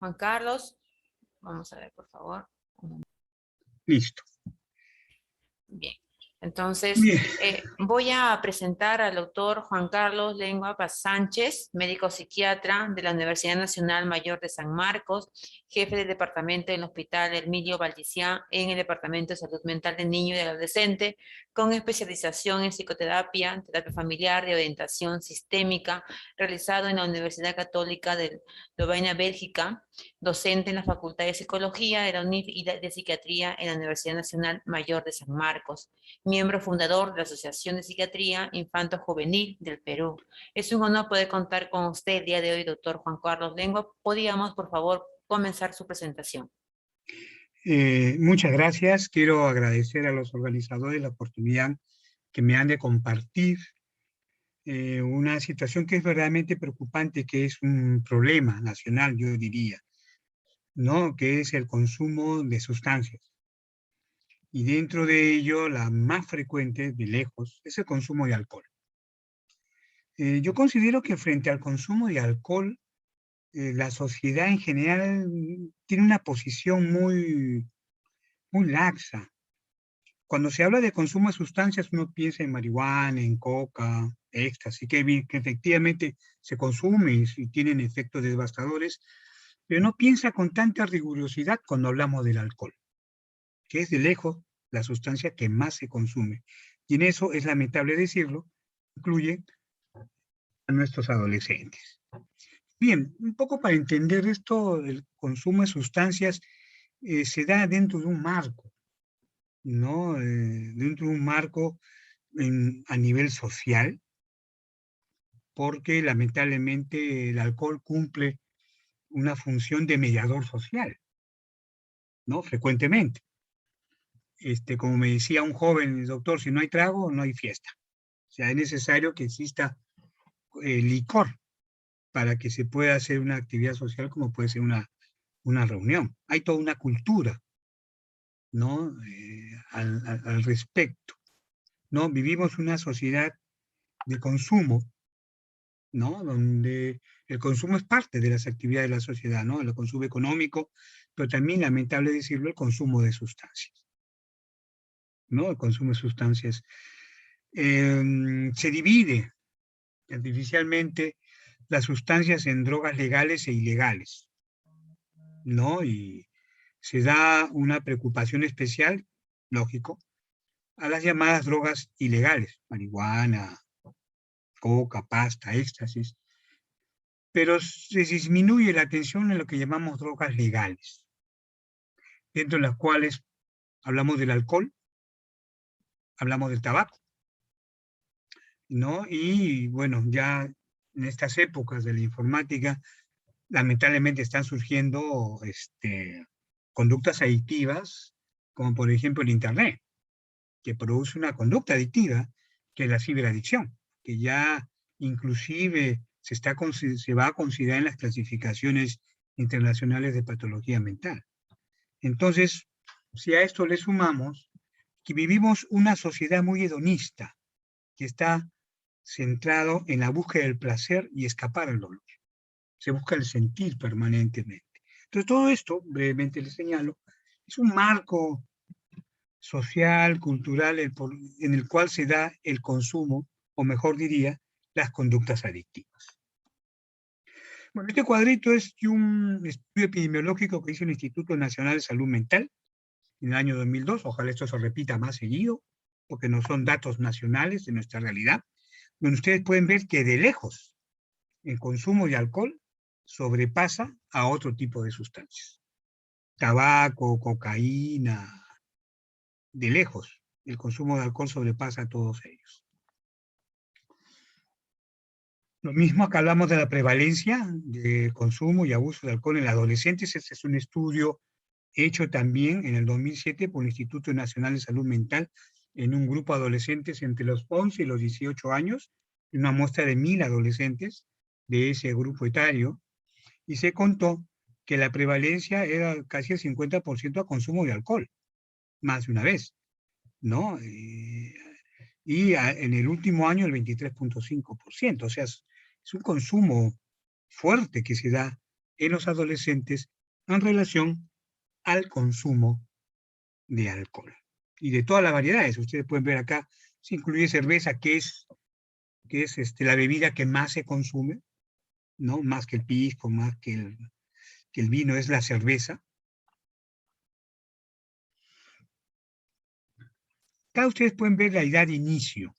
Juan Carlos, vamos a ver, por favor. Listo. Bien. Entonces, Bien. voy a presentar al doctor Juan Carlos Lengua Paz Sánchez, médico psiquiatra de la Universidad Nacional Mayor de San Marcos, jefe del departamento en el Hospital Hermilio Valdicián en el Departamento de Salud Mental del Niño y del Adolescente, con especialización en psicoterapia, terapia familiar de orientación sistémica, realizado en la Universidad Católica de Lovaina, Bélgica, docente en la Facultad de Psicología de la UNIF y de Psiquiatría en la Universidad Nacional Mayor de San Marcos, miembro fundador de la Asociación de Psiquiatría Infanto-Juvenil del Perú. Es un honor poder contar con usted el día de hoy, doctor Juan Carlos Lengua. ¿Podríamos, por favor, comenzar su presentación? Muchas gracias. Quiero agradecer a los organizadores la oportunidad que me han de compartir una situación que es verdaderamente preocupante, que es un problema nacional, yo diría, ¿no? Que es el consumo de sustancias. Y dentro de ello, la más frecuente, de lejos, es el consumo de alcohol. Yo considero que frente al consumo de alcohol, la sociedad en general tiene una posición muy laxa. Cuando se habla de consumo de sustancias, uno piensa en marihuana, en coca, éxtasis, que efectivamente se consume y tienen efectos devastadores, pero no piensa con tanta rigurosidad cuando hablamos del alcohol, que es de lejos la sustancia que más se consume. Y en eso, es lamentable decirlo, incluye a nuestros adolescentes. Bien, un poco para entender esto, el consumo de sustancias se da dentro de un marco, ¿no? Dentro de un marco a nivel social, porque lamentablemente el alcohol cumple una función de mediador social, ¿no? Frecuentemente. Como me decía un joven, doctor, si no hay trago, no hay fiesta. O sea, es necesario que exista licor para que se pueda hacer una actividad social como puede ser una reunión. Hay toda una cultura, ¿no? Al respecto, ¿no? Vivimos una sociedad de consumo, ¿no? Donde el consumo es parte de las actividades de la sociedad, ¿no? El consumo económico, pero también, lamentable decirlo, el consumo de sustancias, ¿no? El consumo de sustancias. Se divide artificialmente las sustancias en drogas legales e ilegales, ¿no? Y se da una preocupación especial, lógico, a las llamadas drogas ilegales, marihuana, coca, pasta, éxtasis, pero se disminuye la atención en lo que llamamos drogas legales, dentro de las cuales hablamos del alcohol, hablamos del tabaco, ¿no? Y bueno, ya en estas épocas de la informática, lamentablemente están surgiendo conductas adictivas, como por ejemplo el Internet, que produce una conducta adictiva, que es la ciberadicción, que ya inclusive se va a considerar en las clasificaciones internacionales de patología mental. Entonces, si a esto le sumamos que vivimos una sociedad muy hedonista, que está centrado en la búsqueda del placer y escapar al dolor. Se busca el sentir permanentemente. Entonces, todo esto, brevemente les señalo, es un marco social, cultural, en el cual se da el consumo, o mejor diría, las conductas adictivas. Bueno, este cuadrito es de un estudio epidemiológico que hizo el Instituto Nacional de Salud Mental en el año 2002. Ojalá esto se repita más seguido, porque no son datos nacionales de nuestra realidad, donde ustedes pueden ver que de lejos el consumo de alcohol sobrepasa a otro tipo de sustancias. Tabaco, cocaína, de lejos, el consumo de alcohol sobrepasa a todos ellos. Lo mismo acá hablamos de la prevalencia de consumo y abuso de alcohol en adolescentes. Este es un estudio hecho también en el 2007 por el Instituto Nacional de Salud Mental en un grupo de adolescentes entre los 11 y los 18 años, una muestra de 1.000 adolescentes de ese grupo etario, y se contó que la prevalencia era casi el 50% a consumo de alcohol, más de una vez, ¿no? En el último año el 23,5%, o sea, es un consumo fuerte que se da en los adolescentes en relación al consumo de alcohol. Y de todas las variedades, ustedes pueden ver acá, se incluye cerveza, que es la bebida que más se consume, ¿no? Más que el pisco, más que el vino, es la cerveza. Acá ustedes pueden ver la edad de inicio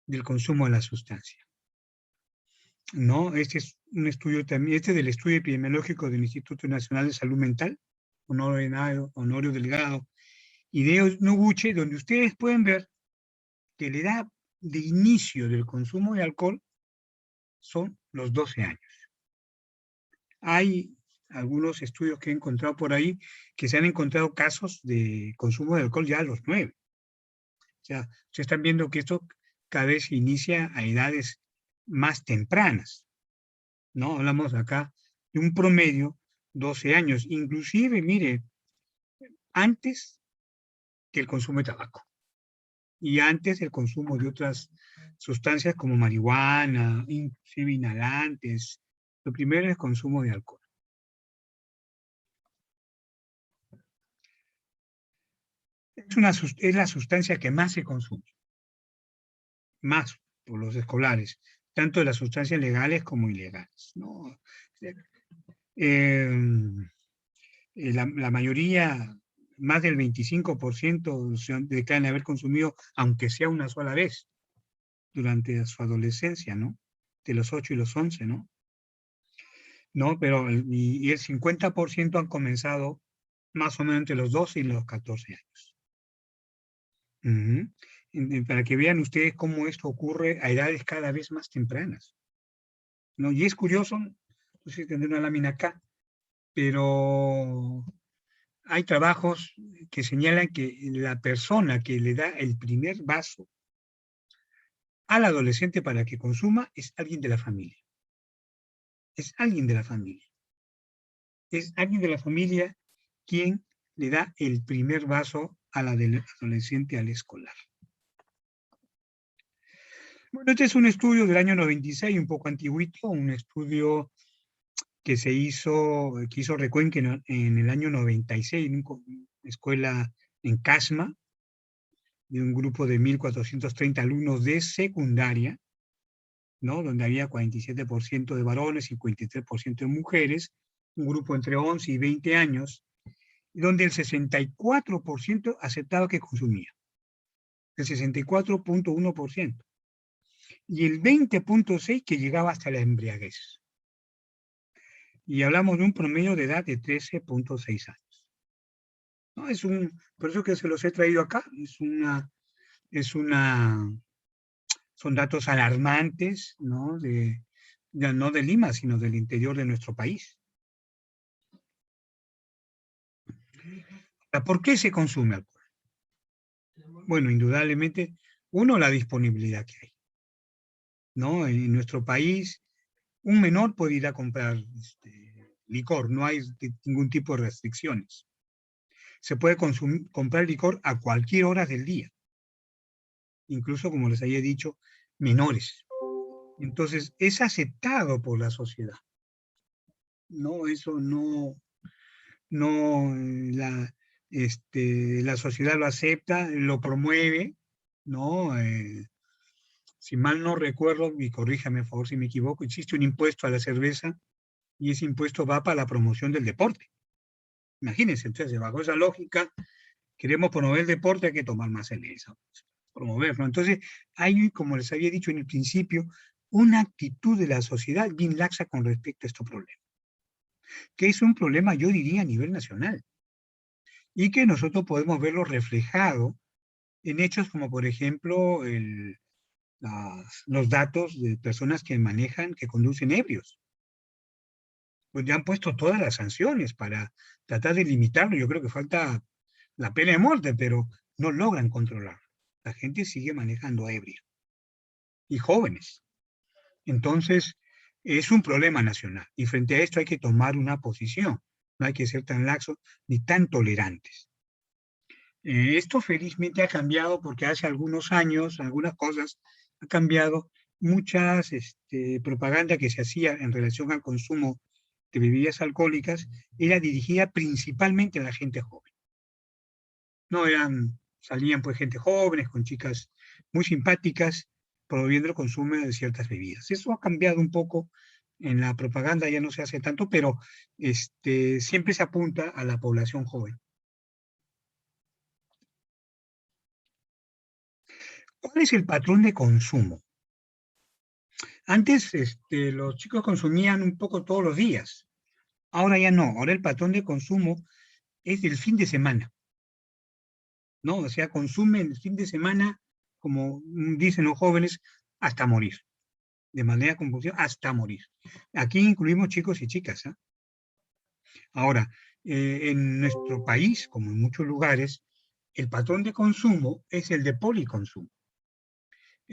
del consumo de la sustancia, ¿no? Este es un estudio también, este es del estudio epidemiológico del Instituto Nacional de Salud Mental, Honorio Delgado, y de Noguchi, donde ustedes pueden ver que la edad de inicio del consumo de alcohol son los 12 años. Hay algunos estudios que he encontrado por ahí que se han encontrado casos de consumo de alcohol ya a los 9. O sea, ustedes están viendo que esto cada vez se inicia a edades más tempranas, ¿no? Hablamos acá de un promedio 12 años, inclusive, mire, antes que el consumo de tabaco y antes el consumo de otras sustancias como marihuana, inclusive inhalantes. Lo primero es el consumo de alcohol. Es la sustancia que más se consume, más por los escolares, tanto de las sustancias legales como ilegales, ¿no? La mayoría, más del 25% se declaran haber consumido, aunque sea una sola vez, durante su adolescencia, ¿no? De los 8 y los 11, ¿no? ¿No? Pero y el 50% han comenzado más o menos entre los 12 y los 14 años. Para que vean ustedes cómo esto ocurre a edades cada vez más tempranas, ¿no? Y es curioso, no sé si tendré una lámina acá, pero hay trabajos que señalan que la persona que le da el primer vaso al adolescente para que consuma es alguien de la familia. Es alguien de la familia. Es alguien de la familia quien le da el primer vaso al adolescente, al escolar. Bueno, este es un estudio del año 96, un poco antiguito, un estudio que hizo Recuenque en el año 96, en una escuela en Casma, de un grupo de 1.430 alumnos de secundaria, ¿no? Donde había 47% de varones y 53% de mujeres, un grupo entre 11 y 20 años, donde el 64% aceptaba que consumía, el 64.1%, y el 20.6% que llegaba hasta la embriaguez. Y hablamos de un promedio de edad de 13.6 años. ¿No? Por eso que se los he traído acá, son datos alarmantes, ¿no? Ya no de Lima, sino del interior de nuestro país. ¿Por qué se consume alcohol? Bueno, indudablemente, uno, la disponibilidad que hay, ¿no? En nuestro país, un menor puede ir a comprar licor, no hay ningún tipo de restricciones. Se puede comprar licor a cualquier hora del día, incluso, como les había dicho, menores. Entonces, es aceptado por la sociedad. No, eso no, la sociedad lo acepta, lo promueve, ¿no? Si mal no recuerdo, y corríjame por favor si me equivoco, existe un impuesto a la cerveza y ese impuesto va para la promoción del deporte. Imagínense, entonces, bajo esa lógica, queremos promover el deporte, hay que tomar más cerveza, promoverlo. Entonces, hay, como les había dicho en el principio, una actitud de la sociedad bien laxa con respecto a este problema, que es un problema, yo diría, a nivel nacional, y que nosotros podemos verlo reflejado en hechos como, por ejemplo, los datos de personas que manejan, que conducen ebrios. Pues ya han puesto todas las sanciones para tratar de limitarlo. Yo creo que falta la pena de muerte, pero no logran controlarlo. La gente sigue manejando ebrio. Y jóvenes. Entonces, es un problema nacional. Y frente a esto hay que tomar una posición. No hay que ser tan laxos ni tan tolerantes. Esto felizmente ha cambiado porque hace algunos años, algunas cosas han cambiado. Muchas propaganda que se hacía en relación al consumo de bebidas alcohólicas era dirigida principalmente a la gente joven. No salían pues gente jóvenes con chicas muy simpáticas promoviendo el consumo de ciertas bebidas. Eso ha cambiado un poco en la propaganda, ya no se hace tanto, pero siempre se apunta a la población joven. ¿Cuál es el patrón de consumo? Antes los chicos consumían un poco todos los días. Ahora ya no. Ahora el patrón de consumo es del fin de semana, ¿no? O sea, consumen el fin de semana, como dicen los jóvenes, hasta morir. De manera compulsiva, hasta morir. Aquí incluimos chicos y chicas, ¿eh? Ahora, en nuestro país, como en muchos lugares, el patrón de consumo es el de policonsumo.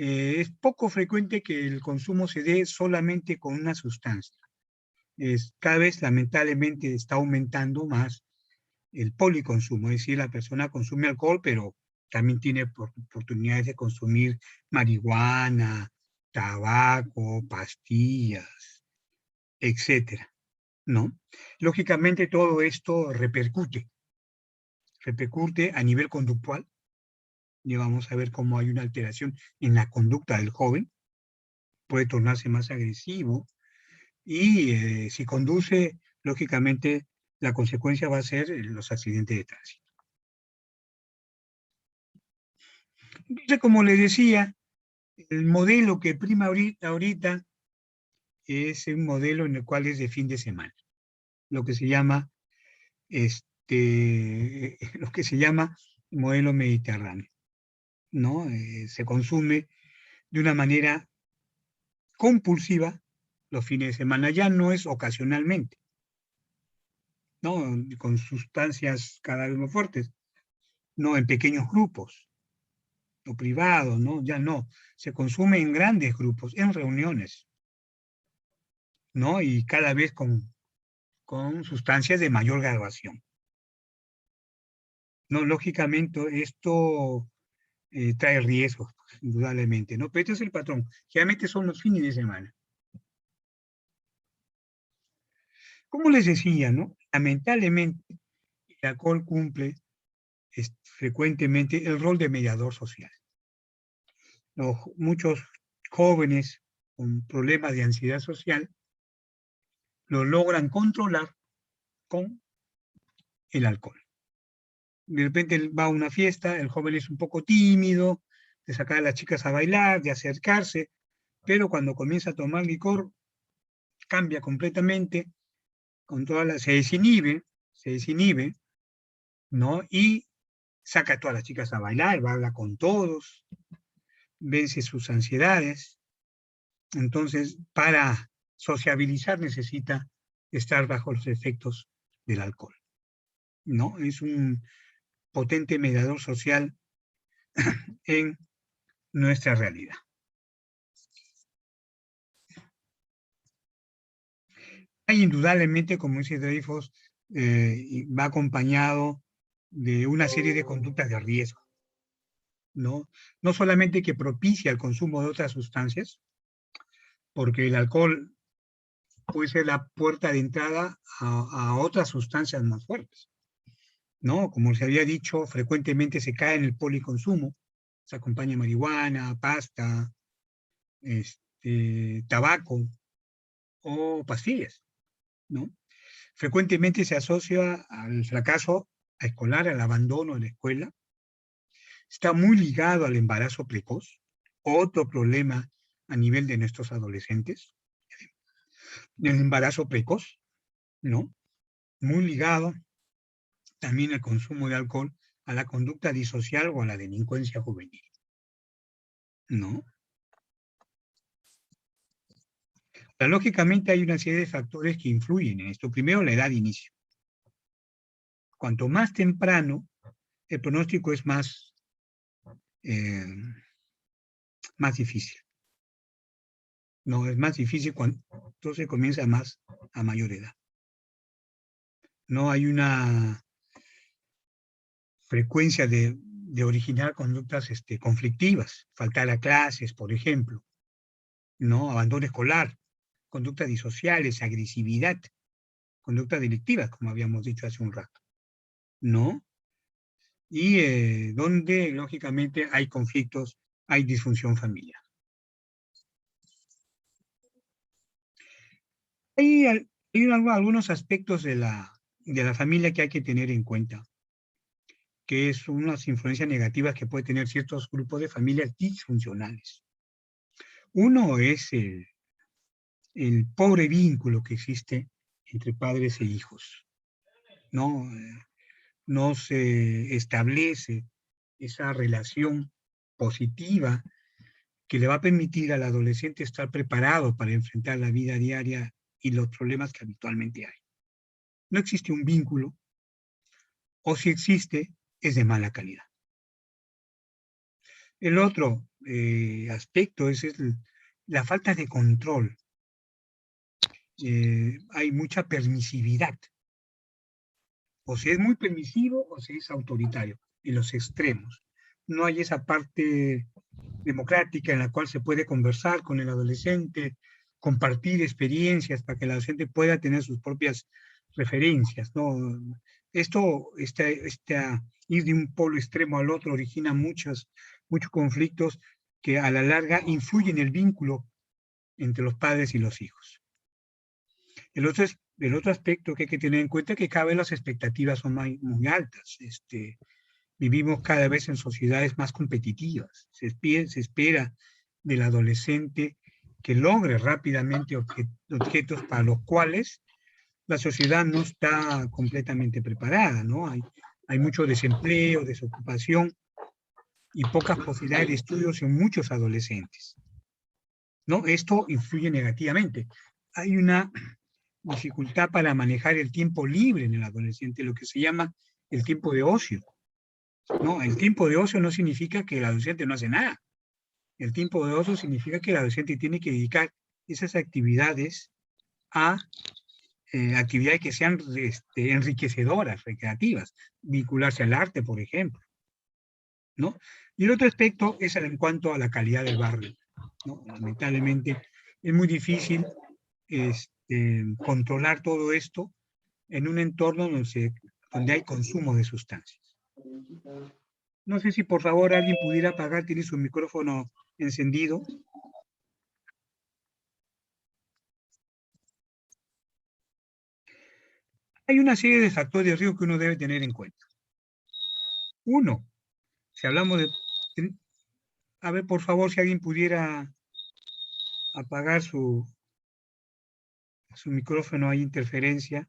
Es poco frecuente que el consumo se dé solamente con una sustancia. Cada vez, lamentablemente, está aumentando más el policonsumo, es decir, la persona consume alcohol, pero también tiene oportunidades de consumir marihuana, tabaco, pastillas, etcétera, ¿no? Lógicamente todo esto repercute a nivel conductual, y vamos a ver cómo hay una alteración en la conducta del joven, puede tornarse más agresivo, y si conduce, lógicamente la consecuencia va a ser los accidentes de tránsito. Entonces, como les decía, el modelo que prima ahorita es un modelo en el cual es de fin de semana, lo que se llama modelo mediterráneo, ¿no? Se consume de una manera compulsiva los fines de semana, ya no es ocasionalmente, ¿no? Con sustancias cada vez más fuertes, no en pequeños grupos o privados, ¿no? Ya no, se consume en grandes grupos, en reuniones, ¿no? Y cada vez con sustancias de mayor graduación. No, lógicamente esto trae riesgos, indudablemente, ¿no? Pero este es el patrón. Generalmente son los fines de semana. Como les decía, ¿no? Lamentablemente, el alcohol cumple frecuentemente el rol de mediador social. Muchos jóvenes con problemas de ansiedad social lo logran controlar con el alcohol. De repente va a una fiesta, el joven es un poco tímido, de sacar a las chicas a bailar, de acercarse, pero cuando comienza a tomar licor, cambia completamente, se desinhibe, ¿no? Y saca a todas las chicas a bailar, va a hablar con todos, vence sus ansiedades. Entonces, para sociabilizar necesita estar bajo los efectos del alcohol, ¿no? Es un potente mediador social en nuestra realidad. Hay indudablemente, como dice Dreyfus, va acompañado de una serie de conductas de riesgo, ¿no? No solamente que propicia el consumo de otras sustancias, porque el alcohol puede ser la puerta de entrada a otras sustancias más fuertes, ¿no? Como se había dicho, frecuentemente se cae en el policonsumo, se acompaña marihuana, pasta, tabaco o pastillas, ¿no? Frecuentemente se asocia al fracaso escolar, al abandono de la escuela. Está muy ligado al embarazo precoz, otro problema a nivel de nuestros adolescentes. El embarazo precoz, ¿no? Muy ligado también al consumo de alcohol, a la conducta disocial o a la delincuencia juvenil, ¿no? Lógicamente hay una serie de factores que influyen en esto. Primero, la edad de inicio. Cuanto más temprano, el pronóstico es más difícil. No, es más difícil cuando entonces comienza más a mayor edad. No hay una frecuencia de originar conductas conflictivas, faltar a clases, por ejemplo, ¿no? Abandono escolar, conductas disociales, agresividad, conductas delictivas, como habíamos dicho hace un rato, ¿no? Y donde, lógicamente, hay conflictos, hay disfunción familiar. Hay algunos aspectos de la familia que hay que tener en cuenta, que es unas influencias negativas que puede tener ciertos grupos de familias disfuncionales. Uno es el pobre vínculo que existe entre padres e hijos. No, no se establece esa relación positiva que le va a permitir al adolescente estar preparado para enfrentar la vida diaria y los problemas que habitualmente hay. No existe un vínculo, o si existe, es de mala calidad. El otro aspecto es la falta de control. Hay mucha permisividad. O se es muy permisivo o se es autoritario, en los extremos. No hay esa parte democrática en la cual se puede conversar con el adolescente, compartir experiencias para que el adolescente pueda tener sus propias referencias, ¿no? Ir de un polo extremo al otro origina muchos conflictos que a la larga influyen en el vínculo entre los padres y los hijos. El otro aspecto que hay que tener en cuenta es que cada vez las expectativas son muy altas. Vivimos cada vez en sociedades más competitivas. Se espera del adolescente que logre rápidamente objetos para los cuales la sociedad no está completamente preparada, ¿no? Hay mucho desempleo, desocupación y pocas posibilidades de estudios en muchos adolescentes, ¿no? Esto influye negativamente. Hay una dificultad para manejar el tiempo libre en el adolescente, lo que se llama el tiempo de ocio. No, el tiempo de ocio no significa que el adolescente no hace nada. El tiempo de ocio significa que el adolescente tiene que dedicar esas actividades a actividades que sean enriquecedoras, recreativas, vincularse al arte, por ejemplo, ¿no? Y el otro aspecto es en cuanto a la calidad del barrio, ¿no? Lamentablemente es muy difícil controlar todo esto en un entorno donde hay consumo de sustancias. No sé si por favor alguien pudiera apagar, tiene su micrófono encendido. Hay una serie de factores de riesgo que uno debe tener en cuenta. Uno, si hablamos de... A ver, por favor, si alguien pudiera apagar su micrófono, hay interferencia.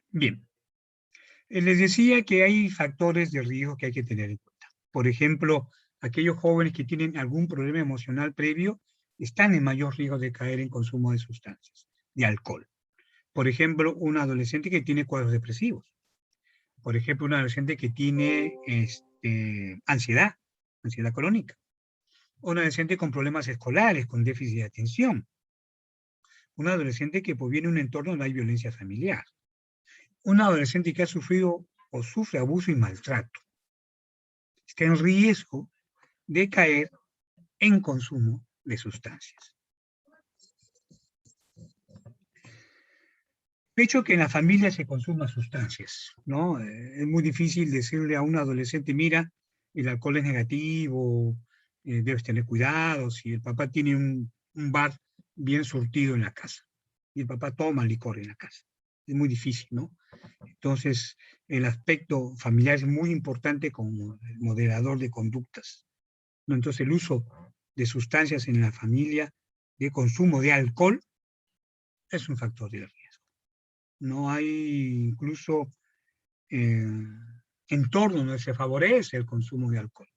Bien. Les decía que hay factores de riesgo que hay que tener en cuenta. Por ejemplo, aquellos jóvenes que tienen algún problema emocional previo están en mayor riesgo de caer en consumo de sustancias, de alcohol. Por ejemplo, un adolescente que tiene cuadros depresivos. Por ejemplo, un adolescente que tiene ansiedad crónica. Un adolescente con problemas escolares, con déficit de atención. Un adolescente que proviene de un entorno donde hay violencia familiar. Un adolescente que ha sufrido o sufre abuso y maltrato. Está en riesgo de caer en consumo de sustancias. De hecho, que en la familia se consuman sustancias, ¿no? Es muy difícil decirle a un adolescente, mira, el alcohol es negativo, debes tener cuidado, si el papá tiene un bar bien surtido en la casa, y el papá toma licor en la casa. Es muy difícil, ¿no? Entonces, el aspecto familiar es muy importante como moderador de conductas, ¿no? Entonces, el uso de sustancias en la familia, de consumo de alcohol, es un factor de riesgo. No hay incluso entorno donde se favorece el consumo de alcohol,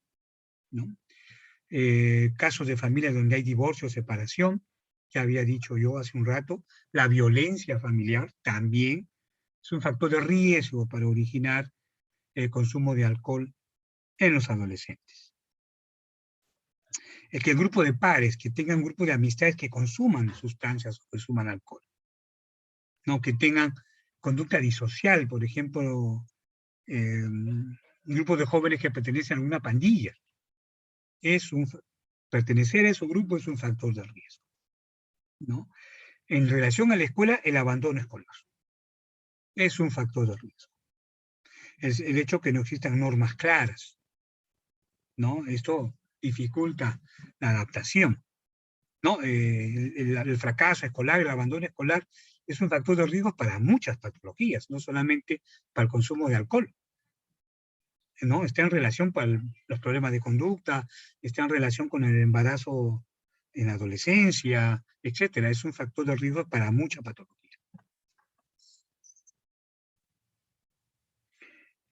¿no? Casos de familias donde hay divorcio o separación, ya había dicho yo hace un rato, la violencia familiar también es un factor de riesgo para originar el consumo de alcohol en los adolescentes. El grupo de pares, que tengan un grupo de amistades que consuman sustancias o consuman alcohol, ¿no? Que tengan conducta disocial, por ejemplo, un grupo de jóvenes que pertenecen a una pandilla, es un Pertenecer a esos grupos es un factor de riesgo, ¿no? En relación a la escuela, el abandono escolar es un factor de riesgo. Es el hecho que no existan normas claras, ¿no? Esto dificulta la adaptación, ¿no? El fracaso escolar, el abandono escolar es un factor de riesgo para muchas patologías, no solamente para el consumo de alcohol, ¿no? Está en relación con los problemas de conducta, está en relación con el embarazo en la adolescencia, etcétera. Es un factor de riesgo para mucha patología.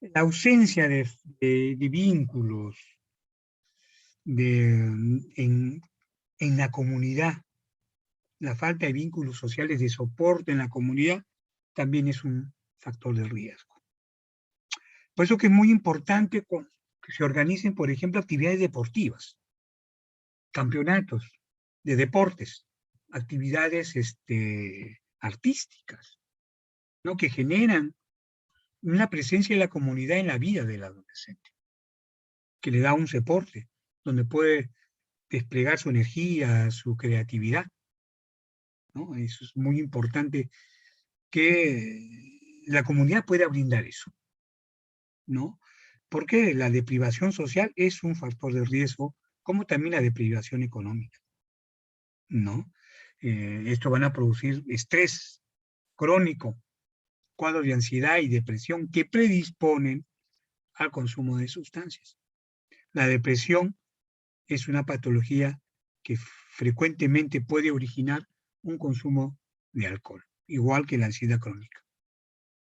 La ausencia de vínculos en la comunidad, la falta de vínculos sociales de soporte en la comunidad, también es un factor de riesgo. Por eso que es muy importante que se organicen, por ejemplo, actividades deportivas, campeonatos de deportes, actividades artísticas, ¿no? Que generan una presencia de la comunidad en la vida del adolescente, que le da un soporte, donde puede desplegar su energía, su creatividad, ¿no? Eso es muy importante, que la comunidad pueda brindar eso, ¿no? Porque la deprivación social es un factor de riesgo, como también la deprivación económica, ¿no? Esto van a producir estrés crónico, cuadros de ansiedad y depresión que predisponen al consumo de sustancias. La depresión es una patología que frecuentemente puede originar un consumo de alcohol, igual que la ansiedad crónica,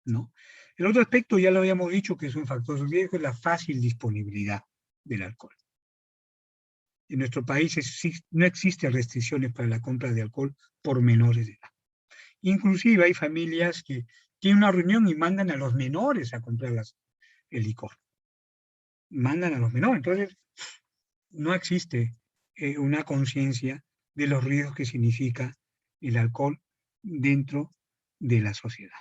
¿no? El otro aspecto, ya lo habíamos dicho, que es un factor de riesgo, es la fácil disponibilidad del alcohol. En nuestro país no existen restricciones para la compra de alcohol por menores de edad. Inclusive hay familias que tienen una reunión y mandan a los menores a comprar el licor. Mandan a los menores. Entonces, no existe una conciencia de los riesgos que significa el alcohol dentro de la sociedad.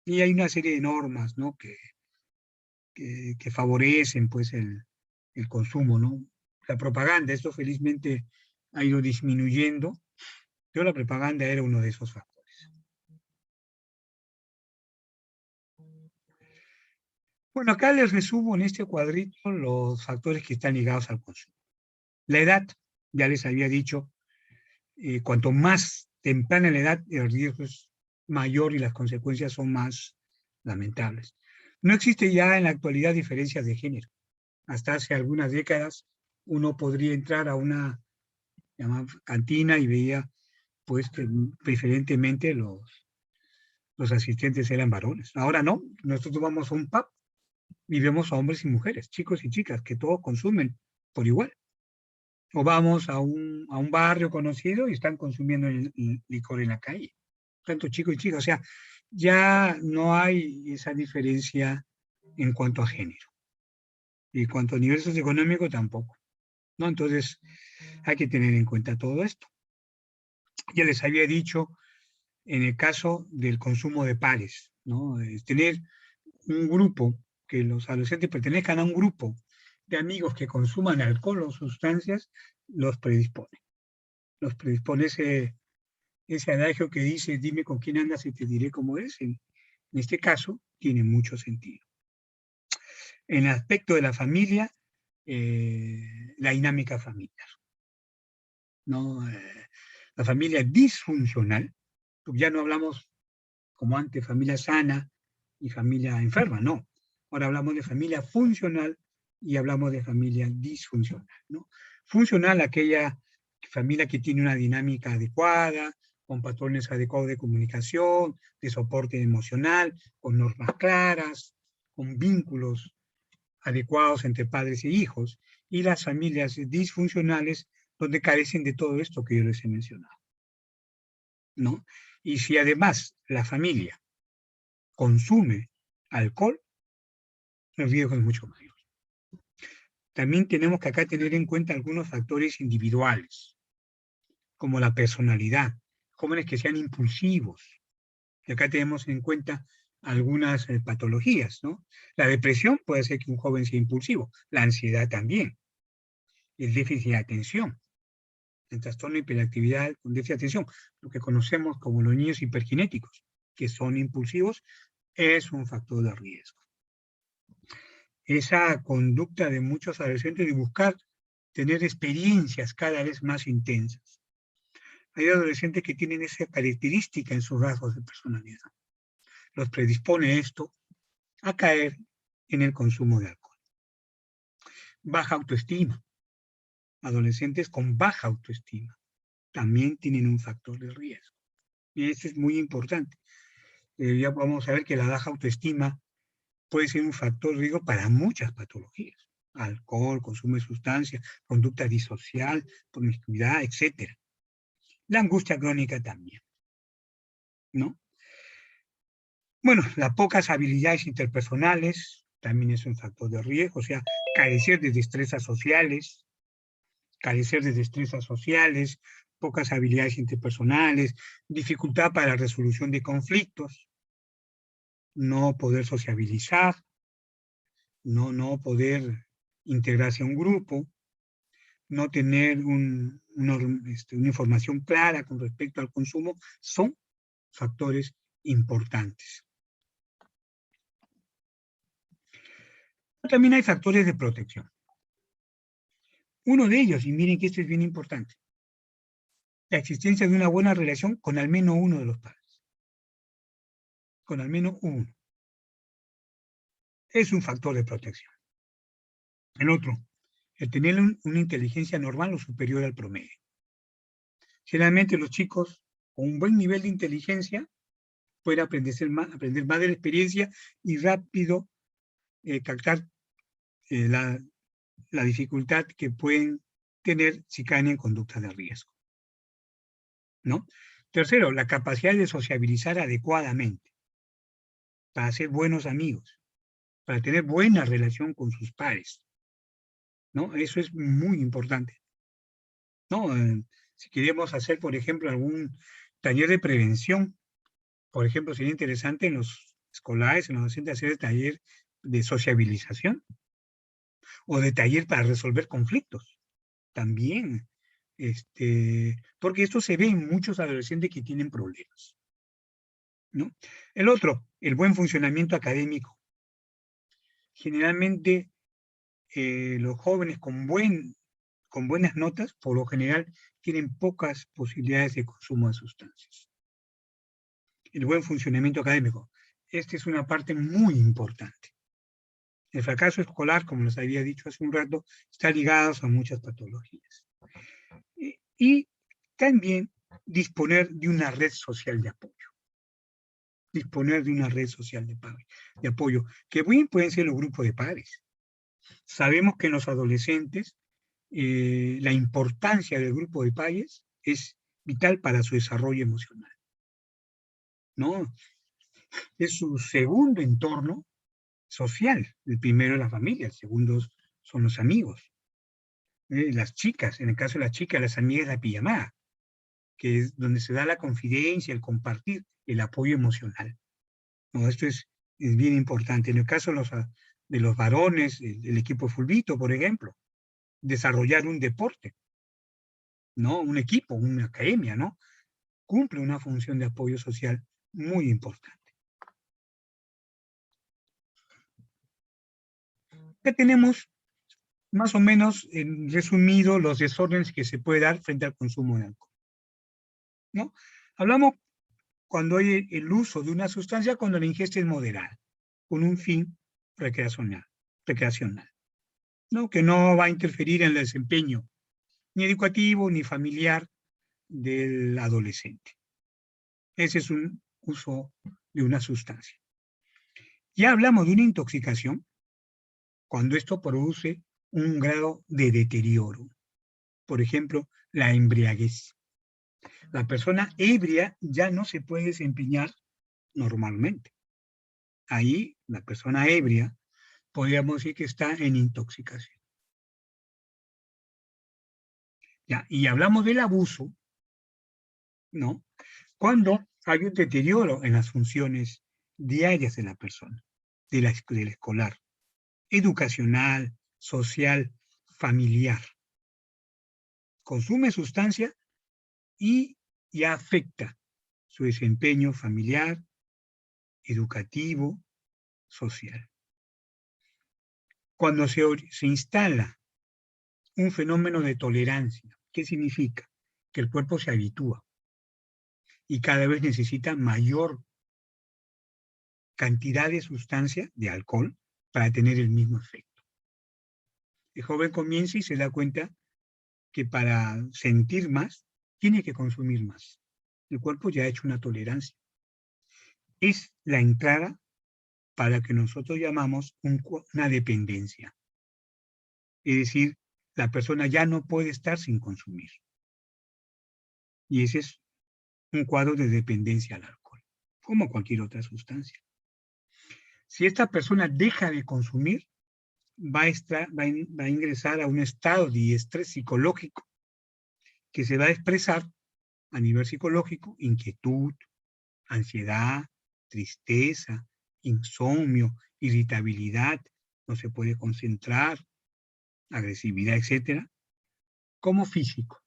Y hay una serie de normas, ¿no? que favorecen pues, el consumo, ¿no? La propaganda, esto felizmente ha ido disminuyendo, pero la propaganda era uno de esos factores. Bueno, acá les resumo en este cuadrito los factores que están ligados al consumo. La edad, ya les había dicho, cuanto más temprana la edad, el riesgo es mayor y las consecuencias son más lamentables. No existe ya en la actualidad diferencias de género. Hasta hace algunas décadas uno podría entrar a una cantina y veía pues que preferentemente los asistentes eran varones. Ahora no, nosotros vamos a un pub y vemos a hombres y mujeres, chicos y chicas, que todos consumen por igual. O vamos a un barrio conocido y están consumiendo el licor en la calle, tanto chicos y chicas. O sea, ya no hay esa diferencia en cuanto a género. Y en cuanto a nivel socioeconómico tampoco, ¿no? Entonces, hay que tener en cuenta todo esto. Ya les había dicho, en el caso del consumo de pares, ¿no? Tener un grupo, que los adolescentes pertenezcan a un grupo de amigos que consuman alcohol o sustancias, los predispone. Los predispone ese adagio que dice, dime con quién andas y te diré cómo eres. En este caso, tiene mucho sentido. En el aspecto de la familia, la dinámica familiar, ¿no? La familia disfuncional, porque ya no hablamos como antes, familia sana y familia enferma, no. Ahora hablamos de familia funcional y hablamos de familia disfuncional, ¿no? Funcional, aquella familia que tiene una dinámica adecuada, con patrones adecuados de comunicación, de soporte emocional, con normas claras, con vínculos adecuados entre padres e hijos, y las familias disfuncionales donde carecen de todo esto que yo les he mencionado, ¿no? Y si además la familia consume alcohol, el riesgo es mucho mayor. También tenemos que acá tener en cuenta algunos factores individuales, como la personalidad, jóvenes que sean impulsivos. Y acá tenemos en cuenta algunas patologías, ¿no? La depresión puede ser que un joven sea impulsivo, la ansiedad también, el déficit de atención. el trastorno de hiperactividad con déficit de atención, lo que conocemos como los niños hiperkinéticos, que son impulsivos, es un factor de riesgo. Esa conducta de muchos adolescentes de buscar tener experiencias cada vez más intensas. Hay adolescentes que tienen esa característica en sus rasgos de personalidad. Los predispone esto a caer en el consumo de alcohol. Baja autoestima. Adolescentes con baja autoestima también tienen un factor de riesgo. Y eso es muy importante. Ya vamos a ver que la baja autoestima puede ser un factor de riesgo para muchas patologías. Alcohol, consumo de sustancias, conducta disocial, promiscuidad, etc. La angustia crónica también, ¿no? Bueno, las pocas habilidades interpersonales también es un factor de riesgo, o sea, carecer de destrezas sociales, pocas habilidades interpersonales, dificultad para la resolución de conflictos, no poder sociabilizar, no poder integrarse a un grupo, no tener una información clara con respecto al consumo, son factores importantes. También hay factores de protección. Uno de ellos, y miren que esto es bien importante, la existencia de una buena relación con al menos uno de los padres. Con al menos uno. Es un factor de protección. El otro, el tener una inteligencia normal o superior al promedio. Generalmente los chicos con un buen nivel de inteligencia pueden aprender más de la experiencia y rápido captar la dificultad que pueden tener si caen en conductas de riesgo, ¿no? Tercero, la capacidad de sociabilizar adecuadamente, para ser buenos amigos, para tener buena relación con sus pares, ¿no? Eso es muy importante, ¿no? Si queremos hacer, por ejemplo, algún taller de prevención, por ejemplo, sería interesante en los escolares, en los docentes, hacer el taller de sociabilización o de taller para resolver conflictos, también, porque esto se ve en muchos adolescentes que tienen problemas, ¿no? El otro, el buen funcionamiento académico. Generalmente, los jóvenes con buenas notas, por lo general, tienen pocas posibilidades de consumo de sustancias. El buen funcionamiento académico. Esta es una parte muy importante. El fracaso escolar, como les había dicho hace un rato, está ligado a muchas patologías. Y también disponer de una red social de apoyo. Disponer de una red social de apoyo, que bien pueden ser los grupos de padres. Sabemos que en los adolescentes la importancia del grupo de padres es vital para su desarrollo emocional, ¿no? Es su segundo entorno social. El primero es la familia, el segundo son los amigos. Las chicas, en el caso de las chicas, las amigas de la pijamada, que es donde se da la confidencia, el compartir, el apoyo emocional. ¿No? Esto es bien importante. En el caso de los varones, el equipo fulbito, por ejemplo, desarrollar un deporte, ¿no? Un equipo, una academia, ¿no? Cumple una función de apoyo social muy importante. Ya tenemos más o menos resumido los desórdenes que se puede dar frente al consumo de alcohol, ¿no? Hablamos cuando hay el uso de una sustancia, cuando la ingesta es moderada, con un fin recreacional, ¿no? Que no va a interferir en el desempeño ni educativo ni familiar del adolescente. Ese es un uso de una sustancia. Ya hablamos de una intoxicación cuando esto produce un grado de deterioro. Por ejemplo, la embriaguez. La persona ebria ya no se puede desempeñar normalmente. Ahí, la persona ebria, podríamos decir que está en intoxicación. Ya, y hablamos del abuso, ¿no? Cuando hay un deterioro en las funciones diarias de la persona, del escolar, educacional, social, familiar. consume sustancia y ya afecta su desempeño familiar, educativo, social. Cuando se instala un fenómeno de tolerancia, ¿qué significa? Que el cuerpo se habitúa y cada vez necesita mayor cantidad de sustancia, de alcohol, para tener el mismo efecto. El joven comienza y se da cuenta que para sentir más, tiene que consumir más. El cuerpo ya ha hecho una tolerancia. Es la entrada para que nosotros llamamos una dependencia. Es decir, la persona ya no puede estar sin consumir. Y ese es un cuadro de dependencia al alcohol, como cualquier otra sustancia. Si esta persona deja de consumir, va a ingresar a un estado de estrés psicológico que se va a expresar a nivel psicológico, inquietud, ansiedad, tristeza, insomnio, irritabilidad, no se puede concentrar, agresividad, etcétera, como físico,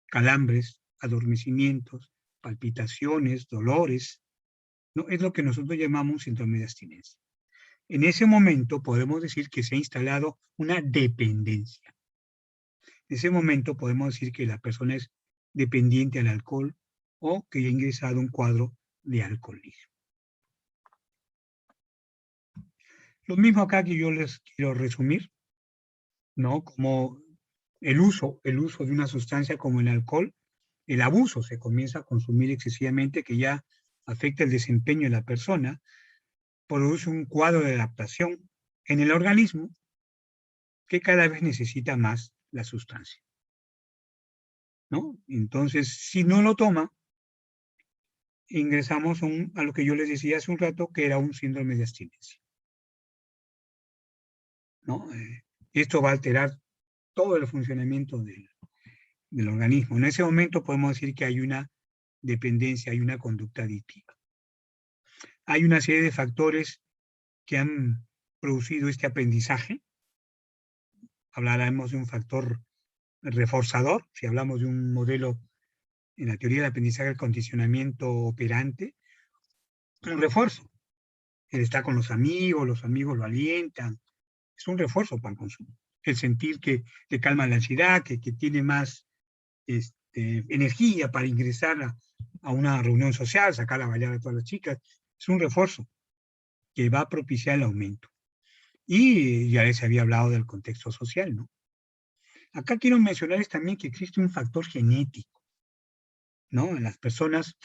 calambres, adormecimientos, palpitaciones, dolores, ¿no? Es lo que nosotros llamamos síndrome de abstinencia. En ese momento podemos decir que se ha instalado una dependencia. En ese momento podemos decir que la persona es dependiente al alcohol o que ha ingresado un cuadro de alcoholismo. Lo mismo acá que yo les quiero resumir, ¿no? Como el uso de una sustancia como el alcohol, el abuso se comienza a consumir excesivamente, que ya afecta el desempeño de la persona, produce un cuadro de adaptación en el organismo que cada vez necesita más la sustancia, ¿no? Entonces, si no lo toma, ingresamos a lo que yo les decía hace un rato, que era un síndrome de abstinencia, ¿no? Esto va a alterar todo el funcionamiento del organismo. En ese momento podemos decir que hay una dependencia, hay una conducta adictiva. Hay una serie de factores que han producido este aprendizaje. Hablaremos de un factor reforzador, si hablamos de un modelo en la teoría del aprendizaje del condicionamiento operante, un refuerzo. Él está con los amigos lo alientan, es un refuerzo para el consumo. El sentir que le calma la ansiedad, que tiene más energía para ingresar a una reunión social, sacar a bailar a todas las chicas, es un refuerzo que va a propiciar el aumento. Y ya les había hablado del contexto social, ¿no? Acá quiero mencionarles también que existe un factor genético, ¿no? En las personas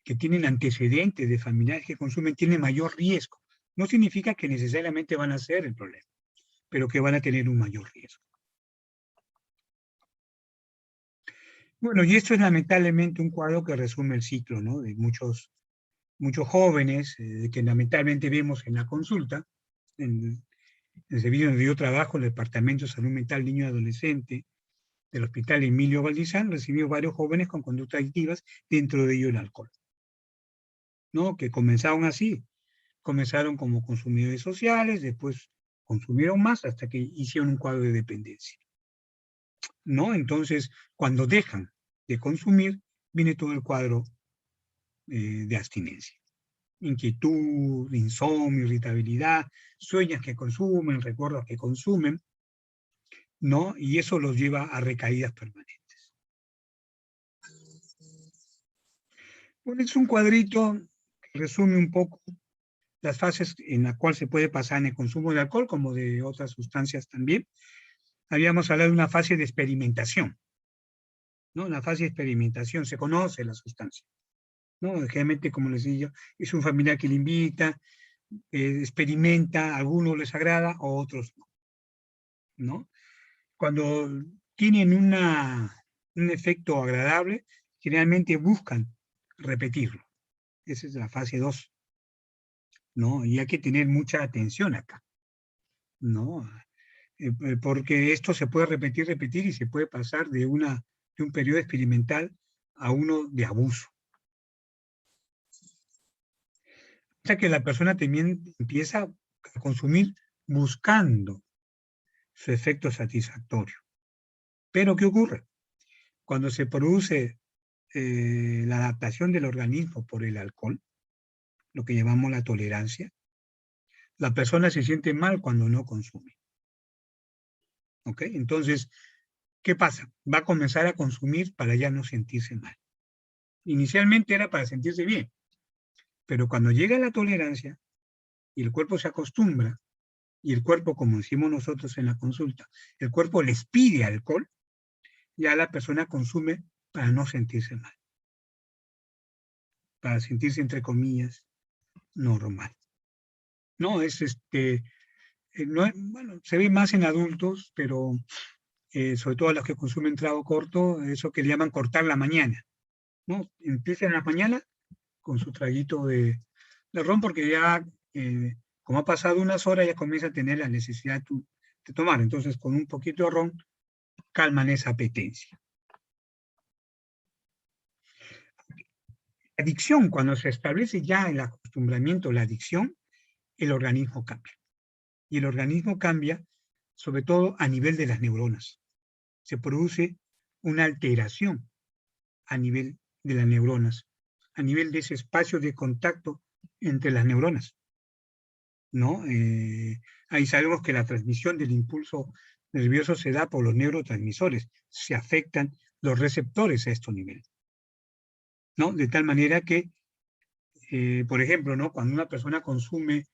que tienen antecedentes de familiares que consumen tienen mayor riesgo. No significa que necesariamente van a ser el problema, pero que van a tener un mayor riesgo. Bueno, y esto es lamentablemente un cuadro que resume el ciclo, ¿no? De muchos jóvenes que lamentablemente vemos en la consulta, en el servicio donde yo trabajo, el Departamento de Salud Mental Niño y Adolescente del Hospital Emilio Valdizán, recibió varios jóvenes con conductas adictivas, dentro de ellos el alcohol, ¿no? Que comenzaron así, comenzaron como consumidores sociales, después consumieron más hasta que hicieron un cuadro de dependencia, ¿no? Entonces, cuando dejan de consumir, viene todo el cuadro de abstinencia. Inquietud, insomnio, irritabilidad, sueños que consumen, recuerdos que consumen, ¿no? Y eso los lleva a recaídas permanentes. Bueno, es un cuadrito que resume un poco las fases en las cuales se puede pasar en el consumo de alcohol, como de otras sustancias también. Habíamos hablado de una fase de experimentación, ¿no? En la fase de experimentación se conoce la sustancia, ¿no? Generalmente, como les digo, es un familiar que le invita, experimenta, a algunos les agrada, a otros no, ¿no? Cuando tienen un efecto agradable, generalmente buscan repetirlo. Esa es la fase 2, ¿no? Y hay que tener mucha atención acá, ¿no? Porque esto se puede repetir y se puede pasar de un periodo experimental a uno de abuso. O sea que la persona también empieza a consumir buscando su efecto satisfactorio. Pero ¿qué ocurre? Cuando se produce la adaptación del organismo por el alcohol, lo que llamamos la tolerancia, la persona se siente mal cuando no consume. ¿Ok? Entonces, ¿qué pasa? Va a comenzar a consumir para ya no sentirse mal. Inicialmente era para sentirse bien, pero cuando llega la tolerancia y el cuerpo se acostumbra, y el cuerpo, como decimos nosotros en la consulta, el cuerpo les pide alcohol, ya la persona consume para no sentirse mal, para sentirse, entre comillas, normal. No, es no, bueno, se ve más en adultos, pero sobre todo a los que consumen trago corto, eso que le llaman cortar la mañana, ¿no? Empiezan en la mañana con su traguito de ron porque ya, como ha pasado unas horas, ya comienza a tener la necesidad de tomar. Entonces, con un poquito de ron, calman esa apetencia. La adicción, cuando se establece ya el acostumbramiento, la adicción, el organismo cambia. Y el organismo cambia, sobre todo a nivel de las neuronas. Se produce una alteración a nivel de las neuronas, a nivel de ese espacio de contacto entre las neuronas, ¿no? Ahí sabemos que la transmisión del impulso nervioso se da por los neurotransmisores, se afectan los receptores a estos niveles, ¿no? De tal manera que, por ejemplo, ¿no? Cuando una persona consume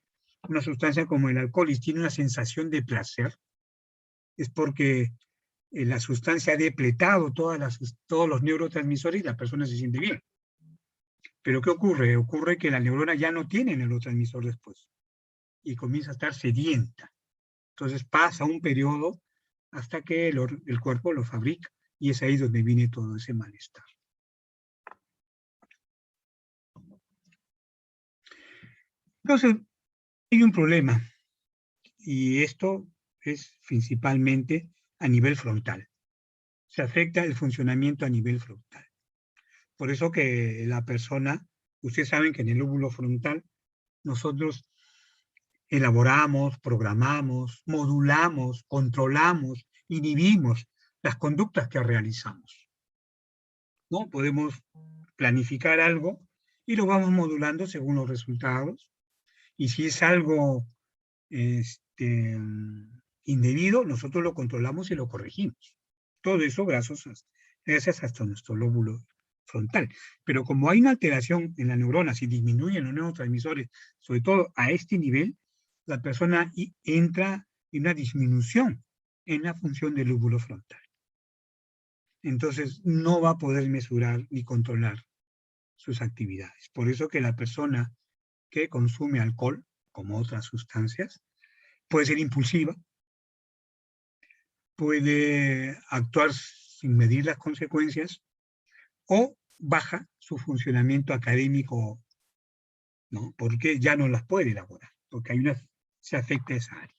una sustancia como el alcohol y tiene una sensación de placer, es porque la sustancia ha depletado todos los neurotransmisores y la persona se siente bien. Pero ¿qué ocurre? Ocurre que la neurona ya no tiene neurotransmisor después y comienza a estar sedienta. Entonces pasa un periodo hasta que el cuerpo lo fabrica y es ahí donde viene todo ese malestar. Entonces, hay un problema y esto es principalmente a nivel frontal. Se afecta el funcionamiento a nivel frontal. Por eso que la persona, ustedes saben que en el lóbulo frontal nosotros elaboramos, programamos, modulamos, controlamos, inhibimos las conductas que realizamos, ¿no? Podemos planificar algo y lo vamos modulando según los resultados. Y si es algo indebido, nosotros lo controlamos y lo corregimos. Todo eso gracias hasta nuestro lóbulo frontal. Pero como hay una alteración en las neuronas y disminuyen los neurotransmisores, sobre todo a este nivel, la persona entra en una disminución en la función del lóbulo frontal. Entonces no va a poder mesurar ni controlar sus actividades. Por eso que la persona que consume alcohol, como otras sustancias, puede ser impulsiva, puede actuar sin medir las consecuencias o baja su funcionamiento académico, ¿no? Porque ya no las puede elaborar, porque se afecta esa área.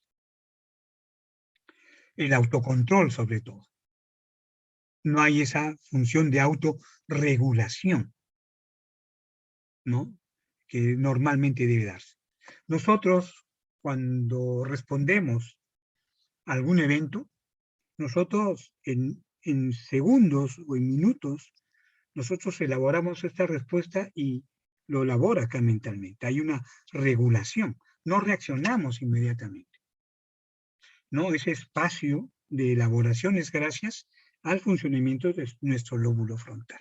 El autocontrol, sobre todo. No hay esa función de autorregulación, ¿no? Que normalmente debe darse. Nosotros, cuando respondemos a algún evento, nosotros en segundos o en minutos, nosotros elaboramos esta respuesta y lo elabora acá mentalmente. Hay una regulación, no reaccionamos inmediatamente, ¿no? Ese espacio de elaboración es gracias al funcionamiento de nuestro lóbulo frontal.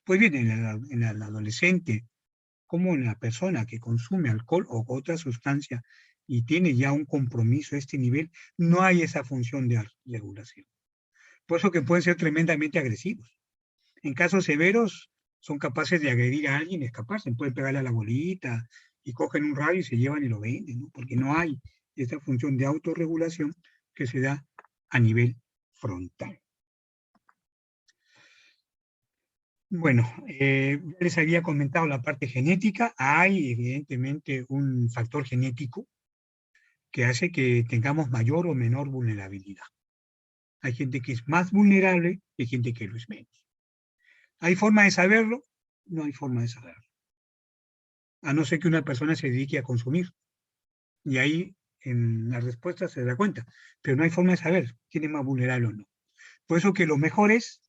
Pues bien, en el adolescente, como en la persona que consume alcohol o otra sustancia y tiene ya un compromiso a este nivel, no hay esa función de regulación. Por eso que pueden ser tremendamente agresivos. En casos severos, son capaces de agredir a alguien y escaparse. Pueden pegarle a la bolita y cogen un radio y se llevan y lo venden, ¿no? Porque no hay esta función de autorregulación que se da a nivel frontal. Bueno, les había comentado la parte genética. Hay evidentemente un factor genético que hace que tengamos mayor o menor vulnerabilidad. Hay gente que es más vulnerable y hay gente que lo es menos. ¿Hay forma de saberlo? No hay forma de saberlo. A no ser que una persona se dedique a consumir. Y ahí en la respuesta se da cuenta. Pero no hay forma de saber quién es más vulnerable o no. Por eso que lo mejor es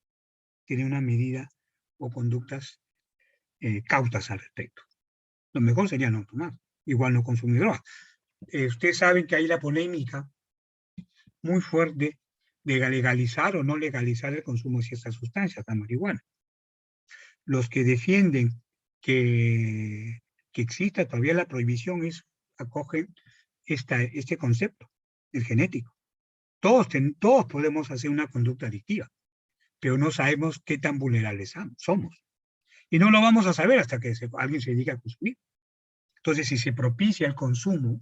tener una medida o conductas cautas al respecto. Lo mejor sería no tomar, igual no consumir drogas. Ustedes saben que hay la polémica muy fuerte de legalizar o no legalizar el consumo de ciertas sustancias, la marihuana. Los que defienden que exista todavía la prohibición acogen este concepto, el genético. Todos podemos hacer una conducta adictiva, pero no sabemos qué tan vulnerables somos. Y no lo vamos a saber hasta que alguien se dedique a consumir. Entonces, si se propicia el consumo,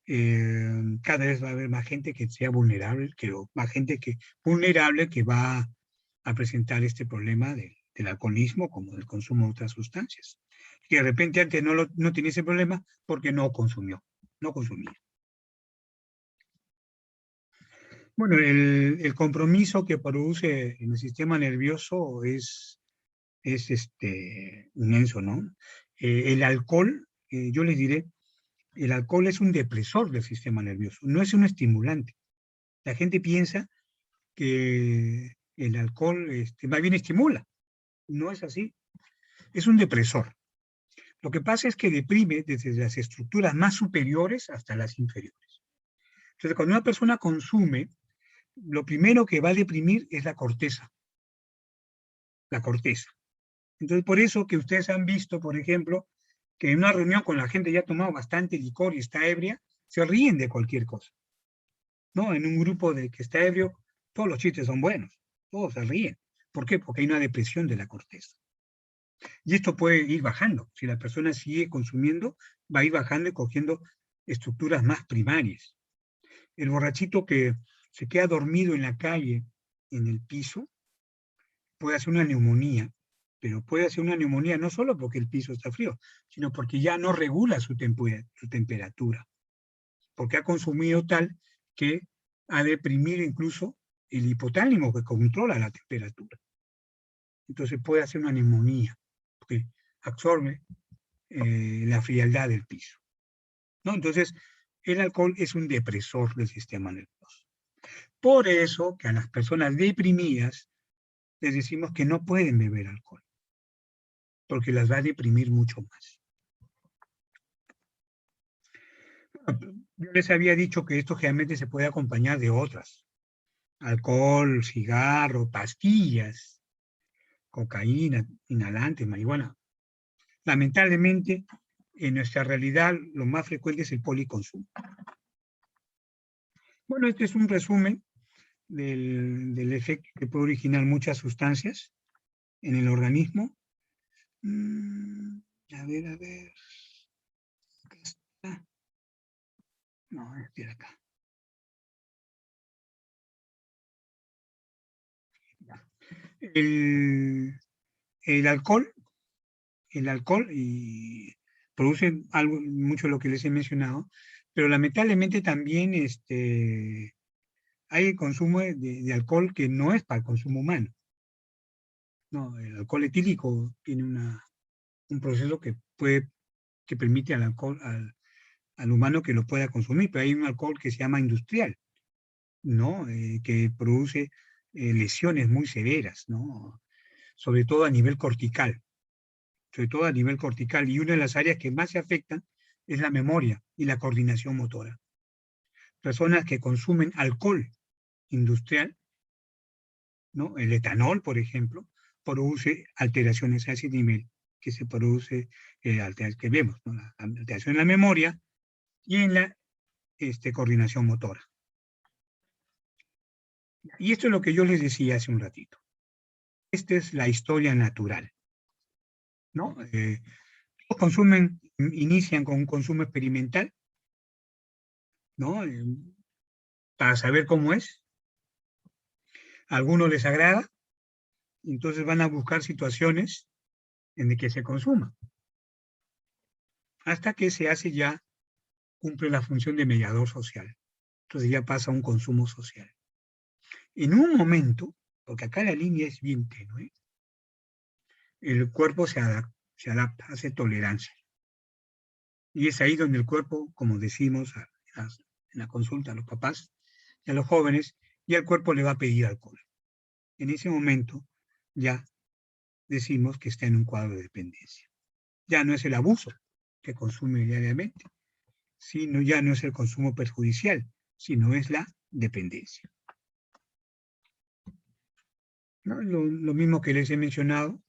cada vez va a haber más gente que sea vulnerable, más gente vulnerable que va a presentar este problema del alcoholismo como del consumo de otras sustancias. Que de repente antes no tenía ese problema porque no consumía. Bueno, el compromiso que produce en el sistema nervioso es inmenso, ¿no? El alcohol, yo les diré, el alcohol es un depresor del sistema nervioso, no es un estimulante. La gente piensa que el alcohol más bien estimula. No es así. Es un depresor. Lo que pasa es que deprime desde las estructuras más superiores hasta las inferiores. Entonces, cuando una persona consume, lo primero que va a deprimir es la corteza. La corteza. Entonces, por eso que ustedes han visto, por ejemplo, que en una reunión con la gente ya ha tomado bastante licor y está ebria, se ríen de cualquier cosa. ¿No? En un grupo de que está ebrio, todos los chistes son buenos, todos se ríen. ¿Por qué? Porque hay una depresión de la corteza. Y esto puede ir bajando. Si la persona sigue consumiendo, va a ir bajando y cogiendo estructuras más primarias. El borrachito que se queda dormido en la calle, en el piso, puede hacer una neumonía, pero puede hacer una neumonía no solo porque el piso está frío, sino porque ya no regula su temperatura, porque ha consumido tal que ha deprimido incluso el hipotálamo que controla la temperatura. Entonces puede hacer una neumonía, porque absorbe la frialdad del piso, ¿no? Entonces, el alcohol es un depresor del sistema nervioso. Por eso que a las personas deprimidas les decimos que no pueden beber alcohol, porque las va a deprimir mucho más. Yo les había dicho que esto generalmente se puede acompañar de otras. Alcohol, cigarro, pastillas, cocaína, inhalante, marihuana. Lamentablemente, en nuestra realidad, lo más frecuente es el policonsumo. Bueno, este es un resumen del efecto que puede originar muchas sustancias en el organismo. A ver. Acá está. No, este de acá. El alcohol y produce algo, mucho de lo que les he mencionado, pero lamentablemente también hay consumo de alcohol que no es para el consumo humano. No, el alcohol etílico tiene un proceso que permite al humano que lo pueda consumir, pero hay un alcohol que se llama industrial, ¿no? Que produce lesiones muy severas, ¿no? Sobre todo a nivel cortical. Y una de las áreas que más se afectan es la memoria y la coordinación motora. Personas que consumen alcohol industrial, ¿no? El etanol, por ejemplo, produce alteraciones a ese nivel, que se produce, que vemos, ¿no? La alteración en la memoria y en la coordinación motora. Y esto es lo que yo les decía hace un ratito. Esta es la historia natural, ¿no? Inician con un consumo experimental, ¿no? Para saber cómo es. A algunos les agrada, entonces van a buscar situaciones en las que se consuma. Hasta que se hace ya, cumple la función de mediador social. Entonces ya pasa a un consumo social. En un momento, porque acá la línea es bien tenue, el cuerpo se adapta, hace tolerancia. Y es ahí donde el cuerpo, como decimos en la consulta a los papás y a los jóvenes, ya el cuerpo le va a pedir alcohol. en ese momento ya decimos que está en un cuadro de dependencia. Ya no es el abuso que consume diariamente, sino ya no es el consumo perjudicial, sino es la dependencia. ¿No? Lo mismo que les he mencionado.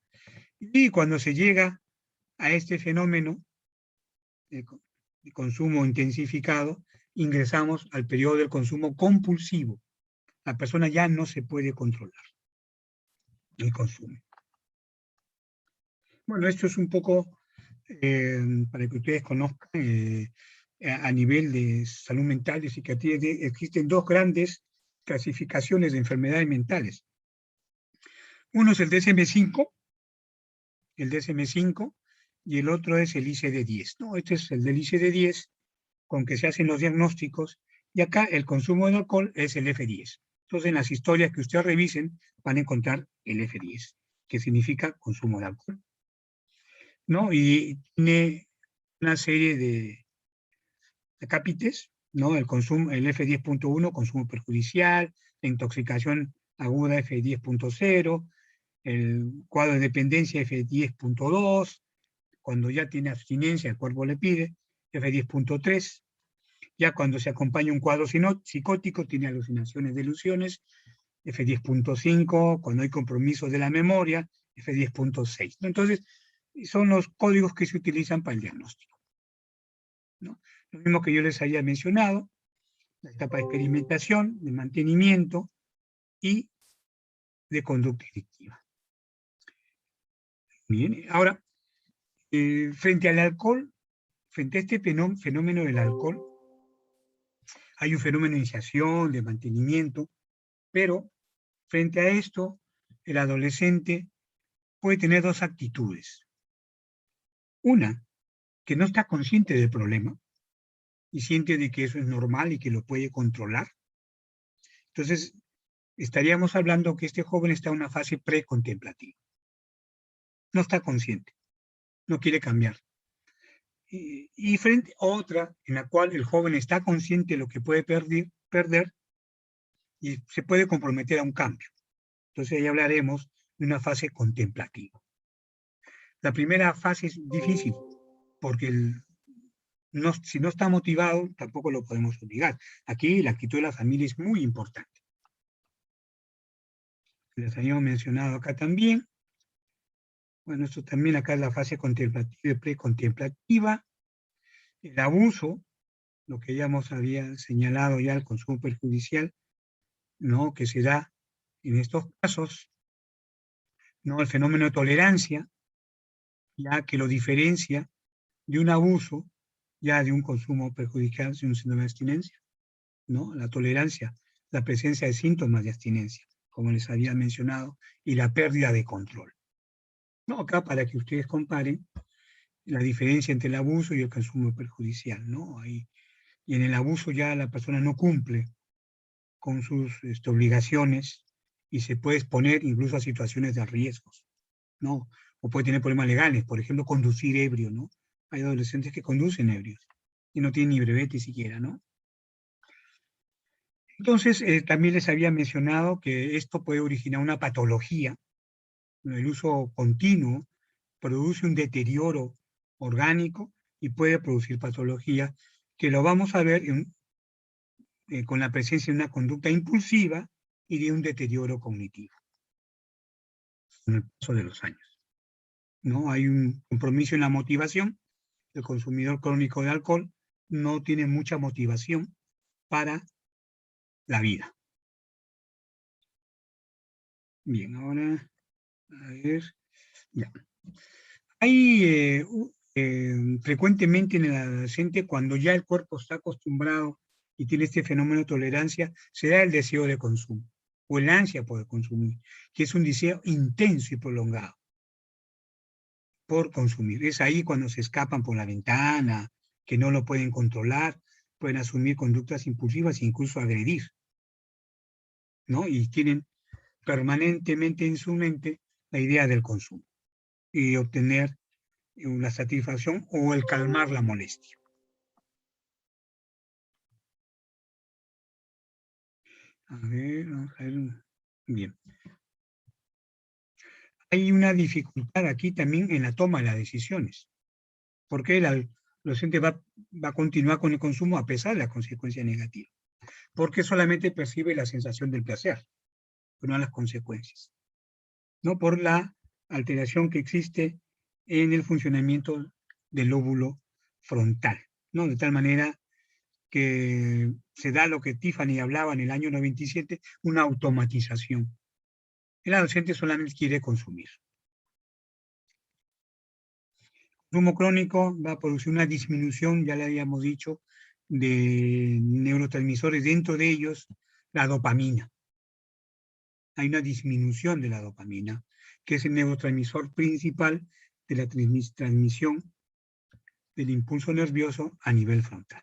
Y cuando se llega a este fenómeno de consumo intensificado, ingresamos al periodo del consumo compulsivo. La persona ya no se puede controlar el consumo. Bueno, esto es un poco para que ustedes conozcan a nivel de salud mental, de psiquiatría, existen dos grandes clasificaciones de enfermedades mentales. Uno es el DSM-5, y el otro es el ICD-10. ¿No? Este es el del ICD-10, con que se hacen los diagnósticos, y acá el consumo de alcohol es el F10. Entonces, en las historias que ustedes revisen, van a encontrar el F10, que significa consumo de alcohol, ¿no? Y tiene una serie de acápites, ¿no? El consumo, el F10.1, consumo perjudicial, la intoxicación aguda F10.0, el cuadro de dependencia F10.2, cuando ya tiene abstinencia, el cuerpo le pide, F10.3, ya cuando se acompaña un cuadro psicótico, tiene alucinaciones, delusiones, F10.5, cuando hay compromisos de la memoria, F10.6. ¿No? Entonces, son los códigos que se utilizan para el diagnóstico, ¿no? Lo mismo que yo les había mencionado, la etapa de experimentación, de mantenimiento y de conducta efectiva. Bien, ahora, frente al alcohol, frente a este fenómeno del alcohol, hay un fenómeno de iniciación, de mantenimiento, pero frente a esto, el adolescente puede tener dos actitudes. Una, que no está consciente del problema y siente de que eso es normal y que lo puede controlar. Entonces, estaríamos hablando que este joven está en una fase precontemplativa. No está consciente, no quiere cambiar. Y frente a otra en la cual el joven está consciente de lo que puede perder y se puede comprometer a un cambio. Entonces ahí hablaremos de una fase contemplativa. La primera fase es difícil porque si no está motivado tampoco lo podemos obligar. Aquí la actitud de la familia es muy importante. Les habíamos mencionado acá también. Bueno, esto también acá es la fase contemplativa y precontemplativa. El abuso, lo que ya había señalado ya, el consumo perjudicial, ¿no? Que se da en estos casos, ¿no? El fenómeno de tolerancia, ya que lo diferencia de un abuso, ya de un consumo perjudicial, de un síndrome de abstinencia, ¿no? La tolerancia, la presencia de síntomas de abstinencia, como les había mencionado, y la pérdida de control. No, acá para que ustedes comparen la diferencia entre el abuso y el consumo perjudicial, ¿no? Ahí, y en el abuso ya la persona no cumple con sus obligaciones y se puede exponer incluso a situaciones de riesgos, ¿no? O puede tener problemas legales, por ejemplo, conducir ebrio, ¿no? Hay adolescentes que conducen ebrios y no tienen ni brevete siquiera, ¿no? Entonces, también les había mencionado que esto puede originar una patología. El uso continuo produce un deterioro orgánico y puede producir patología, que lo vamos a ver con la presencia de una conducta impulsiva y de un deterioro cognitivo con el paso de los años, ¿no? Hay un compromiso en la motivación. El consumidor crónico de alcohol no tiene mucha motivación para la vida. Bien, ahora, a ver, ya. Hay frecuentemente en el adolescente, cuando ya el cuerpo está acostumbrado y tiene este fenómeno de tolerancia, se da el deseo de consumo o el ansia por consumir, que es un deseo intenso y prolongado por consumir. Es ahí cuando se escapan por la ventana, que no lo pueden controlar, pueden asumir conductas impulsivas e incluso agredir, ¿no? Y tienen permanentemente en su mente la idea del consumo y obtener la satisfacción o el calmar la molestia. A ver, vamos a ver. Bien. hay una dificultad aquí también en la toma de las decisiones, porque el adolescente va a continuar con el consumo a pesar de la consecuencia negativa, porque solamente percibe la sensación del placer, pero no las consecuencias, ¿no? Por la alteración que existe en el funcionamiento del lóbulo frontal, ¿no? De tal manera que se da lo que Tiffany hablaba en el año 97, una automatización. El adolescente solamente quiere consumir. El consumo crónico va a producir una disminución, ya le habíamos dicho, de neurotransmisores, dentro de ellos la dopamina. Hay una disminución de la dopamina, que es el neurotransmisor principal de la transmisión del impulso nervioso a nivel frontal,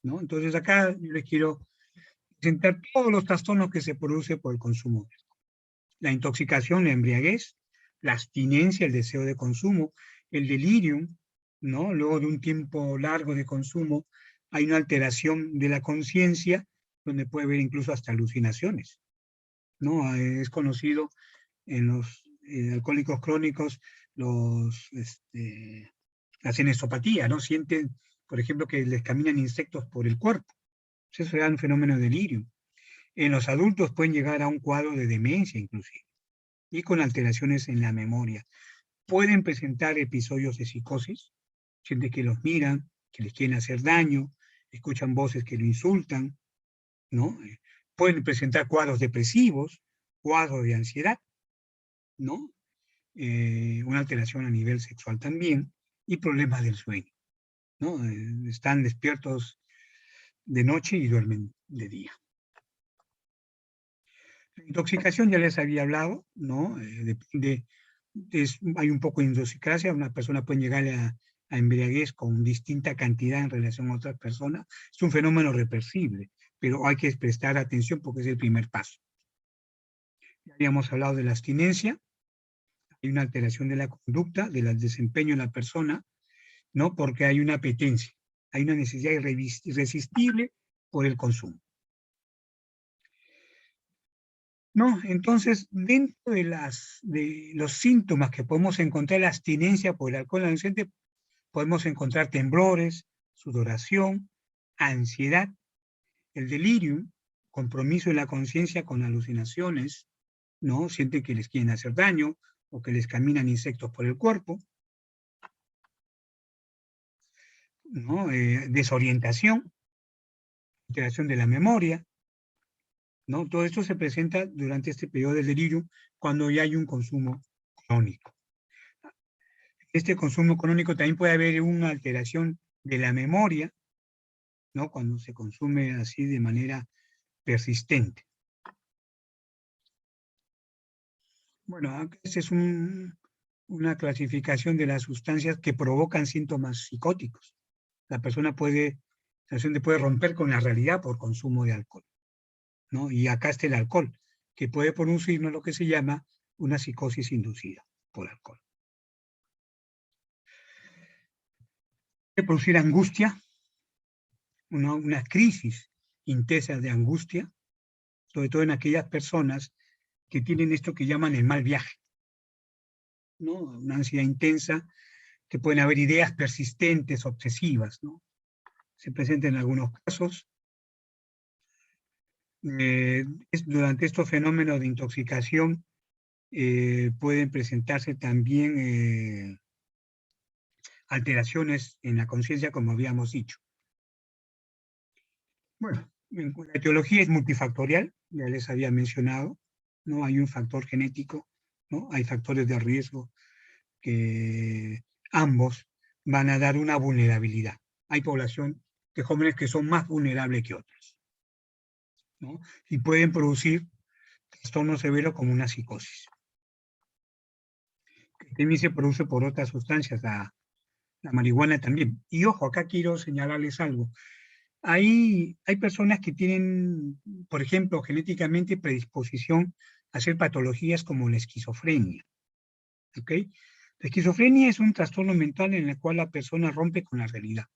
¿no? Entonces acá yo les quiero presentar todos los trastornos que se producen por el consumo. La intoxicación, la embriaguez, la abstinencia, el deseo de consumo, el delirium, ¿no? Luego de un tiempo largo de consumo hay una alteración de la conciencia, donde puede haber incluso hasta alucinaciones, ¿no? Es conocido en los alcohólicos crónicos la senestopatía, ¿no? Sienten, por ejemplo, que les caminan insectos por el cuerpo. Eso es un fenómeno de delirio. En los adultos pueden llegar a un cuadro de demencia inclusive, y con alteraciones en la memoria. Pueden presentar episodios de psicosis, gente que los miran, que les quieren hacer daño, escuchan voces que lo insultan, ¿no? Pueden presentar cuadros depresivos, cuadros de ansiedad, ¿no? Una alteración a nivel sexual también, y problemas del sueño, ¿no? Están despiertos de noche y duermen de día. La intoxicación ya les había hablado, ¿no? Depende, hay un poco de intoxicación, una persona puede llegar a embriaguez con distinta cantidad en relación a otras personas, es un fenómeno reversible, pero hay que prestar atención porque es el primer paso. Ya habíamos hablado de la abstinencia, hay una alteración de la conducta, del desempeño de la persona, ¿no? Porque hay una apetencia, hay una necesidad irresistible por el consumo. ¿No? Entonces, dentro de los síntomas que podemos encontrar la abstinencia por el alcohol adolescente, podemos encontrar temblores, sudoración, ansiedad, el delirium, compromiso de la conciencia con alucinaciones, ¿no? Sienten que les quieren hacer daño o que les caminan insectos por el cuerpo, ¿no? Desorientación, alteración de la memoria, ¿no? Todo esto se presenta durante este periodo del delirio cuando ya hay un consumo crónico. Este consumo crónico también puede haber una alteración de la memoria, ¿no? Cuando se consume así de manera persistente. Bueno, esta es una clasificación de las sustancias que provocan síntomas psicóticos. La persona puede romper con la realidad por consumo de alcohol, ¿no? Y acá está el alcohol, que puede producirnos lo que se llama una psicosis inducida por alcohol. Puede producir angustia, una crisis intensa de angustia, sobre todo en aquellas personas que tienen esto que llaman el mal viaje, ¿no? Una ansiedad intensa, que pueden haber ideas persistentes, obsesivas, ¿no? Se presenta en algunos casos. Durante estos fenómenos de intoxicación pueden presentarse también alteraciones en la conciencia, como habíamos dicho. Bueno, la etiología es multifactorial, ya les había mencionado, ¿no? Hay un factor genético, ¿no? Hay factores de riesgo que ambos van a dar una vulnerabilidad. Hay población de jóvenes que son más vulnerables que otros, ¿no? Y pueden producir trastorno severo como una psicosis. Que también se produce por otras sustancias, la marihuana también. Y ojo, acá quiero señalarles algo. Hay personas que tienen, por ejemplo, genéticamente predisposición a hacer patologías como la esquizofrenia. ¿Ok? La esquizofrenia es un trastorno mental en el cual la persona rompe con la realidad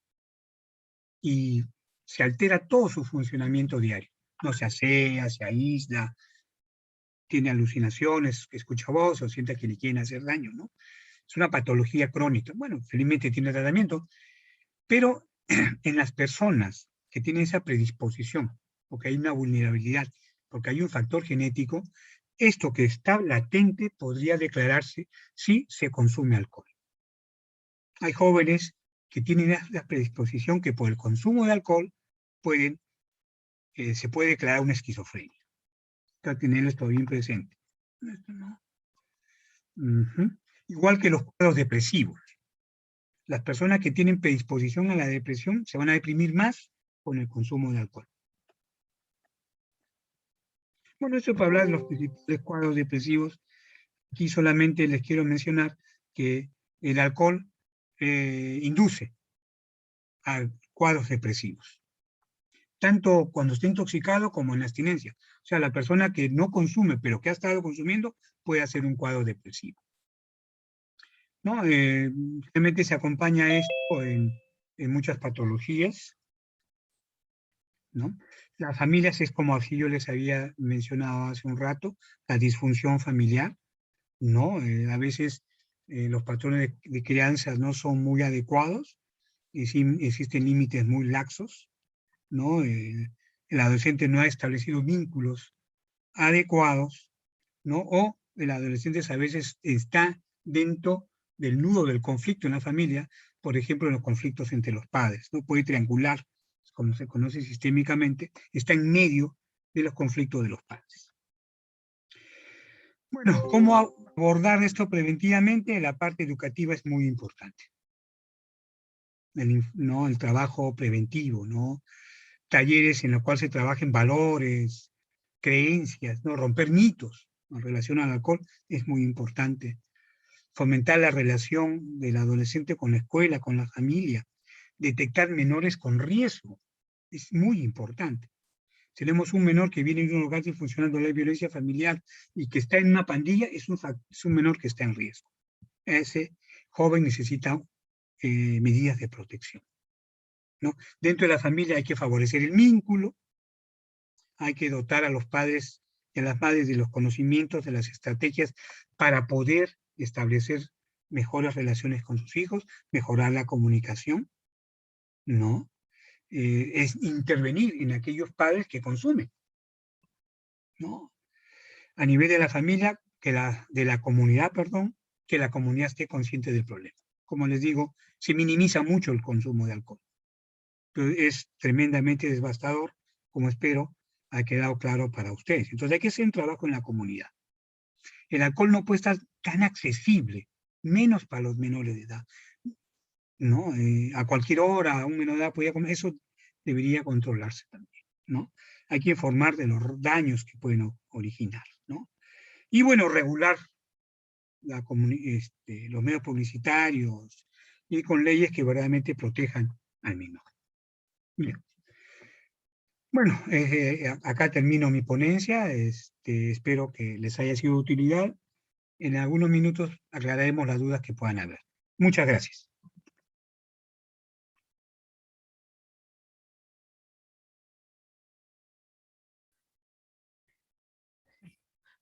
y se altera todo su funcionamiento diario. No se asea, se aísla, tiene alucinaciones, escucha voz o siente que le quieren hacer daño, ¿no? Es una patología crónica. Bueno, felizmente tiene tratamiento, pero en las personas que tienen esa predisposición, porque hay una vulnerabilidad, porque hay un factor genético, esto que está latente podría declararse si se consume alcohol. Hay jóvenes que tienen la predisposición que por el consumo de alcohol pueden, se puede declarar una esquizofrenia. Hay que tenerlo esto bien presente. Igual que los cuadros depresivos. Las personas que tienen predisposición a la depresión se van a deprimir más con el consumo de alcohol. Bueno, eso para hablar de los principales cuadros depresivos. Aquí solamente les quiero mencionar que el alcohol induce a cuadros depresivos, tanto cuando está intoxicado como en abstinencia. O sea, la persona que no consume, pero que ha estado consumiendo, puede hacer un cuadro depresivo, ¿no? Realmente se acompaña esto en muchas patologías, ¿no? Las familias es como así yo les había mencionado hace un rato, la disfunción familiar, ¿no? A veces los patrones de crianza no son muy adecuados, y sí existen límites muy laxos, ¿no? El adolescente no ha establecido vínculos adecuados, ¿no? O el adolescente a veces está dentro del nudo del conflicto en la familia, por ejemplo, en los conflictos entre los padres, ¿no? Puede triangular, como se conoce sistémicamente, está en medio de los conflictos de los padres. Bueno, ¿cómo abordar esto preventivamente? La parte educativa es muy importante. ¿No? El trabajo preventivo, ¿no? Talleres en los cuales se trabajen valores, creencias, ¿no? Romper mitos en relación al alcohol es muy importante. Fomentar la relación del adolescente con la escuela, con la familia. Detectar menores con riesgo es muy importante. Tenemos un menor que viene de un lugar disfuncional de la violencia familiar y que está en una pandilla, es un menor que está en riesgo. Ese joven necesita medidas de protección, ¿no? Dentro de la familia hay que favorecer el vínculo, hay que dotar a los padres y a las madres de los conocimientos, de las estrategias para poder establecer mejores relaciones con sus hijos, mejorar la comunicación, ¿no? Es intervenir en aquellos padres que consumen, ¿no? A nivel de la familia, de la comunidad, perdón, que la comunidad esté consciente del problema. Como les digo, se minimiza mucho el consumo de alcohol, pero es tremendamente devastador, como espero ha quedado claro para ustedes. Entonces hay que hacer un trabajo en la comunidad. El alcohol no puede estar tan accesible, menos para los menores de edad, ¿no? A cualquier hora, un menor de edad podía comer, eso debería controlarse también, ¿no? Hay que informar de los daños que pueden originar, ¿no? Y bueno, regular los medios publicitarios y con leyes que verdaderamente protejan al menor. Bien. Bueno, acá termino mi ponencia, espero que les haya sido de utilidad. En algunos minutos aclararemos las dudas que puedan haber. Muchas gracias.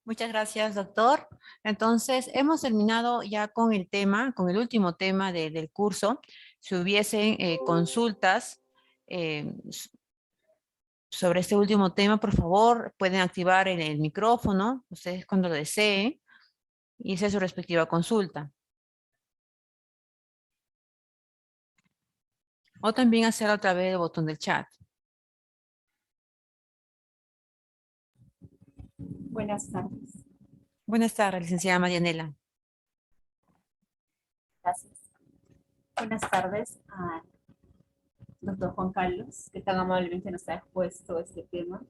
Muchas gracias, doctor. Entonces, hemos terminado ya con el tema, con el último tema del curso. Si hubiesen consultas sobre este último tema, por favor, pueden activar el micrófono, ustedes cuando lo deseen, y hacer su respectiva consulta. O también hacerlo a través del botón del chat. Buenas tardes. Buenas tardes, licenciada Marianela. Gracias. Buenas tardes al doctor Juan Carlos, que tan amablemente nos ha expuesto este tema.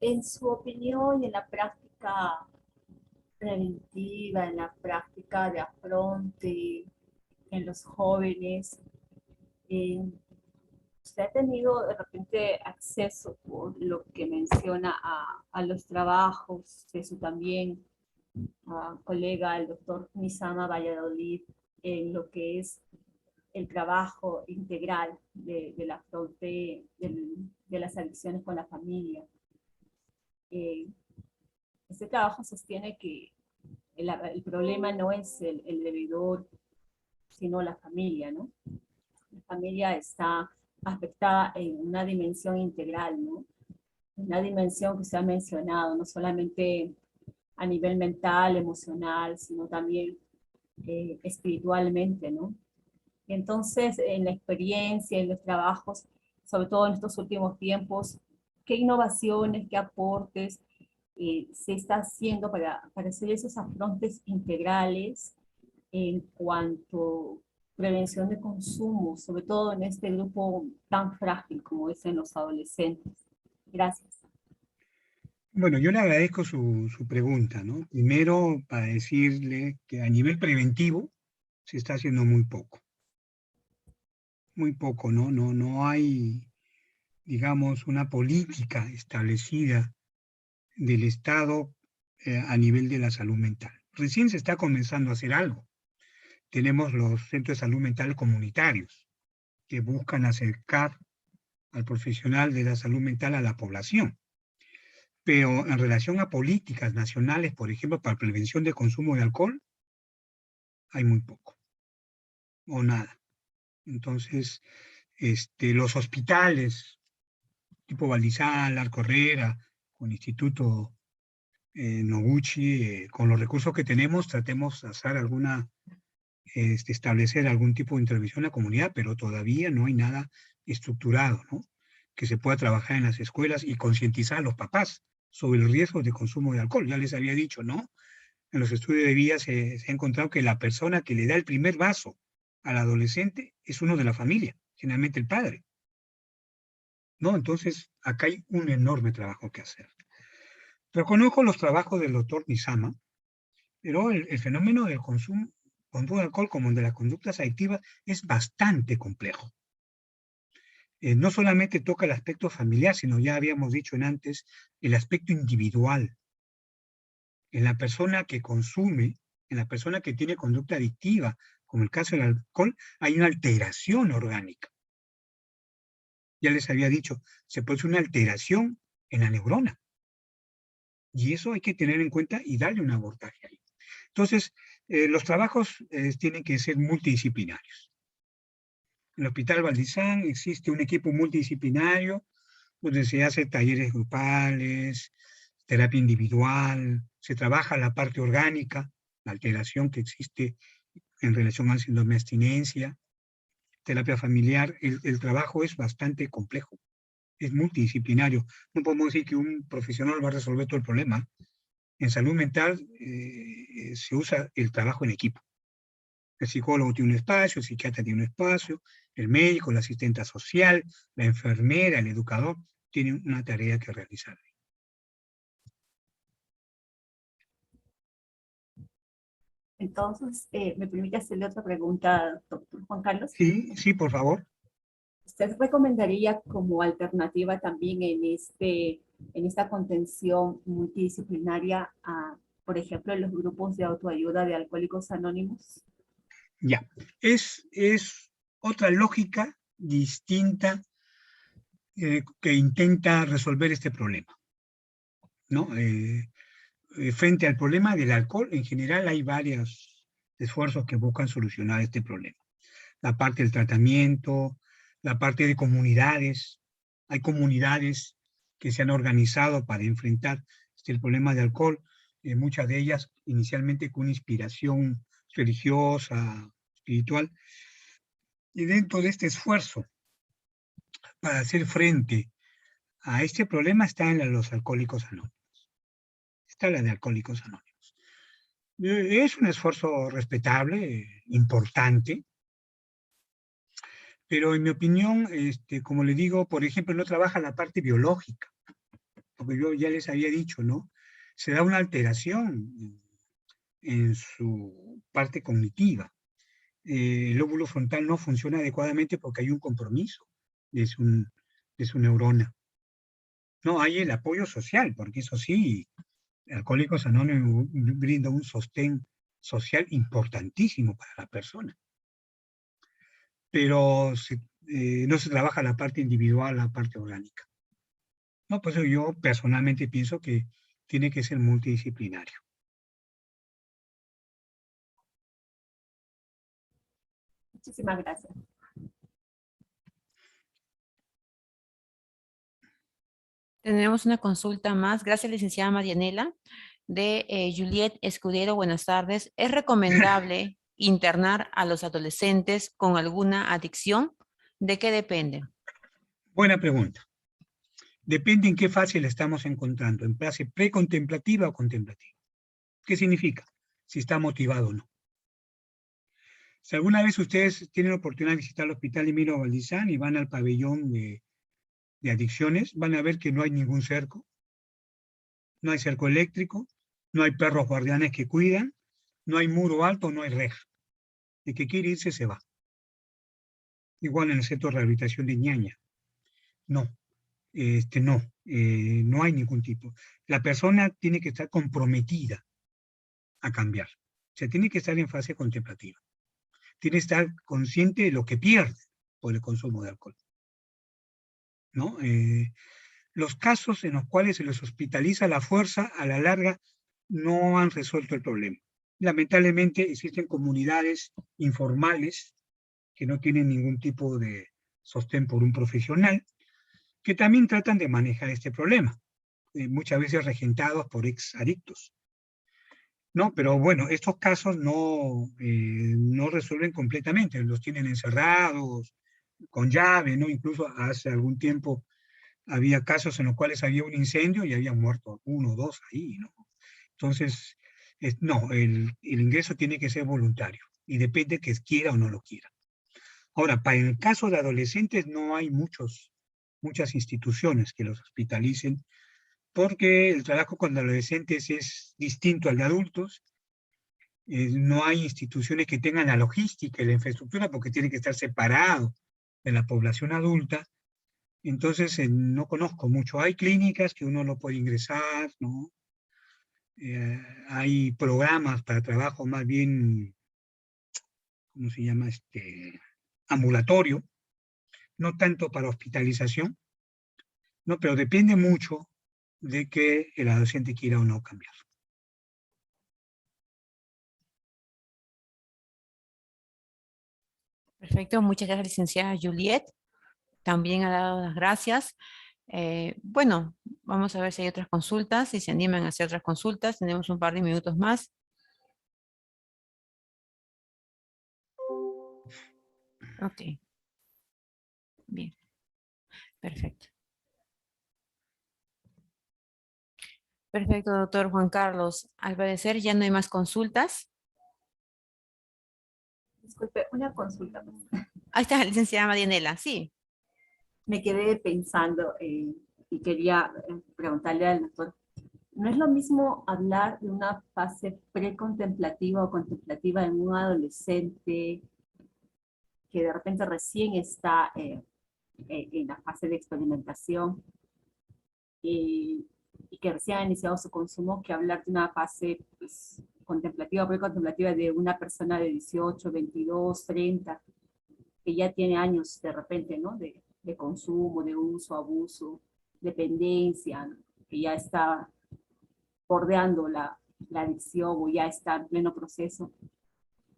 En su opinión y en la práctica preventiva, en la práctica de afronte en los jóvenes, ¿usted ha tenido de repente acceso, por lo que menciona, a los trabajos de su también colega, el doctor Misama Valladolid, en lo que es el trabajo integral de la fronte de las adicciones con la familia? eh, este trabajo sostiene que el problema no es el bebedor, sino la familia, ¿no? La familia está afectada en una dimensión integral, ¿no? Una dimensión que se ha mencionado, no solamente a nivel mental, emocional, sino también espiritualmente, ¿no? Y entonces, en la experiencia, en los trabajos, sobre todo en estos últimos tiempos, ¿qué innovaciones, qué aportes se está haciendo para hacer esos afrontes integrales en cuanto a prevención de consumo, sobre todo en este grupo tan frágil como es en los adolescentes? Gracias. Bueno, yo le agradezco su pregunta, ¿no? Primero, para decirle que a nivel preventivo se está haciendo muy poco, ¿no? No hay, digamos, una política establecida del Estado a nivel de la salud mental. Recién se está comenzando a hacer algo. Tenemos los centros de salud mental comunitarios que buscan acercar al profesional de la salud mental a la población. Pero en relación a políticas nacionales, por ejemplo, para prevención de consumo de alcohol, hay muy poco o nada. Entonces, los hospitales tipo Valdizán, Arco Herrera, con Instituto Noguchi, con los recursos que tenemos, tratemos de hacer establecer algún tipo de intervención en la comunidad, pero todavía no hay nada estructurado, ¿no? Que se pueda trabajar en las escuelas y concientizar a los papás sobre el riesgo de consumo de alcohol. Ya les había dicho, ¿no? En los estudios de vida se ha encontrado que la persona que le da el primer vaso al adolescente es uno de la familia, generalmente el padre, ¿no? Entonces, acá hay un enorme trabajo que hacer. Reconozco los trabajos del doctor Nizama, pero el fenómeno del consumo de alcohol como el de las conductas adictivas es bastante complejo. No solamente toca el aspecto familiar, sino ya habíamos dicho en antes, el aspecto individual. En la persona que consume, en la persona que tiene conducta adictiva, como el caso del alcohol, hay una alteración orgánica. Ya les había dicho, se produce una alteración en la neurona. Y eso hay que tener en cuenta y darle un abordaje ahí. Entonces, los trabajos tienen que ser multidisciplinarios. En el Hospital Valdizán existe un equipo multidisciplinario donde se hacen talleres grupales, terapia individual, se trabaja la parte orgánica, la alteración que existe en relación al síndrome de abstinencia, terapia familiar. El trabajo es bastante complejo, es multidisciplinario. No podemos decir que un profesional va a resolver todo el problema. En salud mental se usa el trabajo en equipo. El psicólogo tiene un espacio, el psiquiatra tiene un espacio, el médico, la asistente social, la enfermera, el educador, tienen una tarea que realizar. Entonces, ¿me permite hacerle otra pregunta, doctor Juan Carlos? Sí, sí, por favor. ¿Usted recomendaría como alternativa también en esta contención multidisciplinaria a, por ejemplo, los grupos de autoayuda de Alcohólicos Anónimos? Ya. Es otra lógica distinta que intenta resolver este problema, ¿no? Frente al problema del alcohol, en general hay varios esfuerzos que buscan solucionar este problema. La parte del tratamiento, la parte de comunidades. Hay comunidades que se han organizado para enfrentar el problema de alcohol, muchas de ellas inicialmente con inspiración religiosa, espiritual. Y dentro de este esfuerzo para hacer frente a este problema están los alcohólicos anónimos. Está la de Alcohólicos Anónimos. Es un esfuerzo respetable, importante, pero en mi opinión, como le digo, por ejemplo, no trabaja la parte biológica, porque yo ya les había dicho, ¿no? Se da una alteración en su parte cognitiva. El lóbulo frontal no funciona adecuadamente porque hay un compromiso de su neurona. No hay el apoyo social, porque eso sí, Alcohólicos Anónimos brinda un sostén social importantísimo para la persona. Pero no se trabaja la parte individual, la parte orgánica. No, pues yo personalmente pienso que tiene que ser multidisciplinario. Muchísimas gracias. Tenemos una consulta más. Gracias, licenciada Marianela. De Juliet Escudero, buenas tardes. ¿Es recomendable internar a los adolescentes con alguna adicción? ¿De qué depende? Buena pregunta. Depende en qué fase la estamos encontrando, en fase precontemplativa o contemplativa. ¿Qué significa? Si está motivado o no. Si alguna vez ustedes tienen la oportunidad de visitar el Hospital Emilio Valdizán y van al pabellón de adicciones, van a ver que no hay ningún cerco, no hay cerco eléctrico, no hay perros guardianes que cuidan, no hay muro alto, no hay reja. El que quiere irse se va. Igual en el centro de rehabilitación de Ñaña. No, no hay ningún tipo. La persona tiene que estar comprometida a cambiar. O sea, tiene que estar en fase contemplativa. Tiene que estar consciente de lo que pierde por el consumo de alcohol, ¿no? Los casos en los cuales se les hospitaliza a la fuerza, a la larga, no han resuelto el problema. Lamentablemente existen comunidades informales que no tienen ningún tipo de sostén por un profesional, que también tratan de manejar este problema, muchas veces regentados por ex adictos. No, pero bueno, estos casos no resuelven completamente, los tienen encerrados, con llave, ¿no? Incluso hace algún tiempo había casos en los cuales había un incendio y habían muerto uno o dos ahí, ¿no? Entonces, no, el ingreso tiene que ser voluntario y depende que quiera o no lo quiera. Ahora, para el caso de adolescentes no hay muchas instituciones que los hospitalicen porque el trabajo con adolescentes es distinto al de adultos. No hay instituciones que tengan la logística y la infraestructura porque tiene que estar separado de la población adulta. Entonces, no conozco mucho. Hay clínicas que uno no puede ingresar, ¿no? Hay programas para trabajo más bien, ¿cómo se llama? Ambulatorio, no tanto para hospitalización, ¿no? Pero depende mucho de que el adolescente quiera o no cambiar. Perfecto, muchas gracias, licenciada Juliet. También ha dado las gracias. Bueno, vamos a ver si hay otras consultas, si se animan a hacer otras consultas. Tenemos un par de minutos más. Ok. Bien. Perfecto. Perfecto, doctor Juan Carlos. Al parecer ya no hay más consultas. Disculpe, una consulta. Ahí está, licenciada Marianela. Sí. Me quedé pensando y quería preguntarle al doctor, ¿no es lo mismo hablar de una fase precontemplativa o contemplativa en un adolescente que de repente recién está en la fase de experimentación y que recién ha iniciado su consumo, que hablar de una fase pues, contemplativa, precontemplativa de una persona de 18, 22, 30, que ya tiene años de repente, ¿no? De consumo, de uso, abuso, dependencia, ¿no? Que ya está bordeando la adicción o ya está en pleno proceso.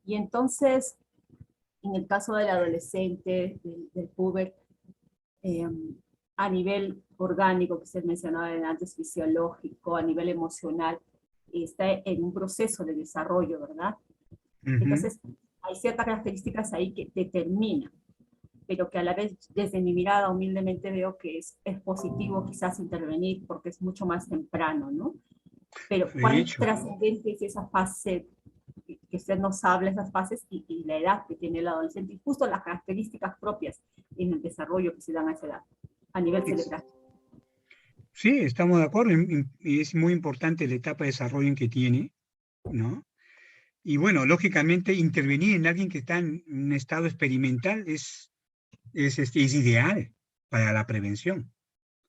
Y entonces, en el caso del adolescente, del puber, eh, a nivel orgánico, que se mencionaba antes, fisiológico, a nivel emocional, está en un proceso de desarrollo, ¿verdad? Entonces, hay ciertas características ahí que determinan, pero que a la vez, desde mi mirada, humildemente veo que es positivo quizás intervenir porque es mucho más temprano, ¿no? Pero cuán trascendente es esa fase que usted nos habla, esas fases y la edad que tiene el adolescente y justo las características propias en el desarrollo que se dan a esa edad, a nivel cerebral. Sí, estamos de acuerdo y es muy importante la etapa de desarrollo en que tiene, ¿no? Y bueno, lógicamente intervenir en alguien que está en un estado experimental es ideal para la prevención.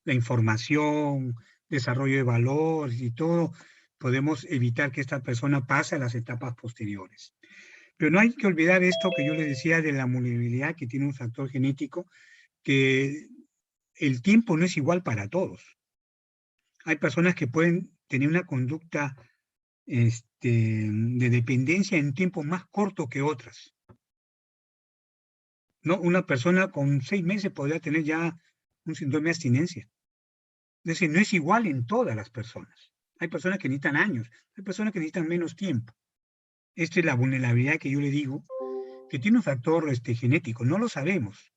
La información, desarrollo de valores y todo, podemos evitar que esta persona pase a las etapas posteriores. Pero no hay que olvidar esto que yo les decía de la vulnerabilidad que tiene un factor genético, que el tiempo no es igual para todos. Hay personas que pueden tener una conducta de dependencia en tiempo más corto que otras. ¿No? Una persona con 6 meses podría tener ya un síndrome de abstinencia. Es decir, no es igual en todas las personas. Hay personas que necesitan años, hay personas que necesitan menos tiempo. Esta es la vulnerabilidad que yo le digo, que tiene un factor genético, no lo sabemos.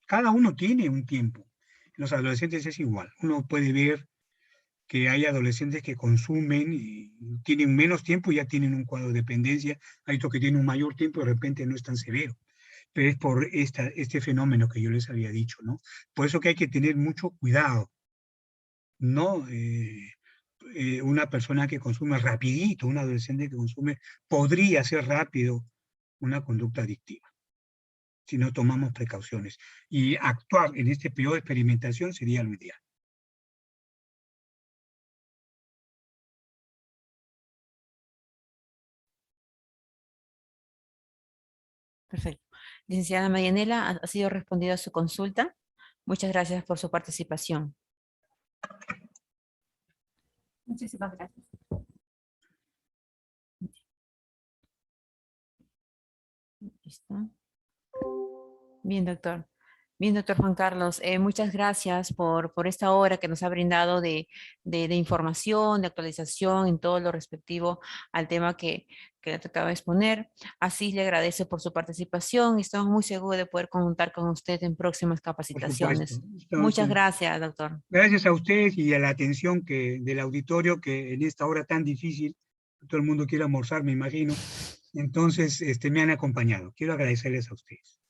Cada uno tiene un tiempo. En los adolescentes es igual. Uno puede ver que hay adolescentes que consumen y tienen menos tiempo y ya tienen un cuadro de dependencia. Hay otros que tienen un mayor tiempo y de repente no es tan severo. Pero es por este fenómeno que yo les había dicho, ¿no? Por eso que hay que tener mucho cuidado. No una persona que consume rapidito, un adolescente que consume, podría ser rápido una conducta adictiva, si no tomamos precauciones. Y actuar en este periodo de experimentación sería lo ideal. Perfecto. Licenciada Marianela, ha sido respondida su consulta. Muchas gracias por su participación. Muchísimas gracias. ¿Listo? Bien, doctor. Bien, doctor Juan Carlos, muchas gracias por esta hora que nos ha brindado de información, de actualización en todo lo respectivo al tema que le tocaba exponer. Así le agradezco por su participación y estamos muy seguros de poder contar con usted en próximas Por supuesto. capacitaciones. Muchas Entonces, gracias, doctor. gracias a ustedes y a la atención del auditorio que en esta hora tan difícil, todo el mundo quiere almorzar, me imagino. Entonces, me han acompañado. Quiero agradecerles a ustedes.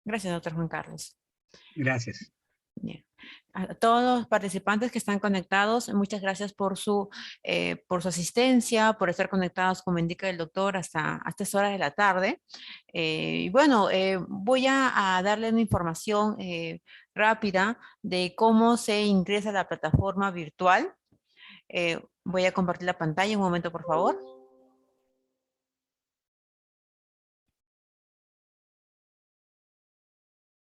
Gracias, doctor Juan Carlos. Gracias. Bien. A todos los participantes que están conectados, muchas gracias por su asistencia, por estar conectados, como indica el doctor, hasta estas horas de la tarde. Y bueno, voy a darle una información rápida de cómo se ingresa a la plataforma virtual. Voy a compartir la pantalla un momento, por favor.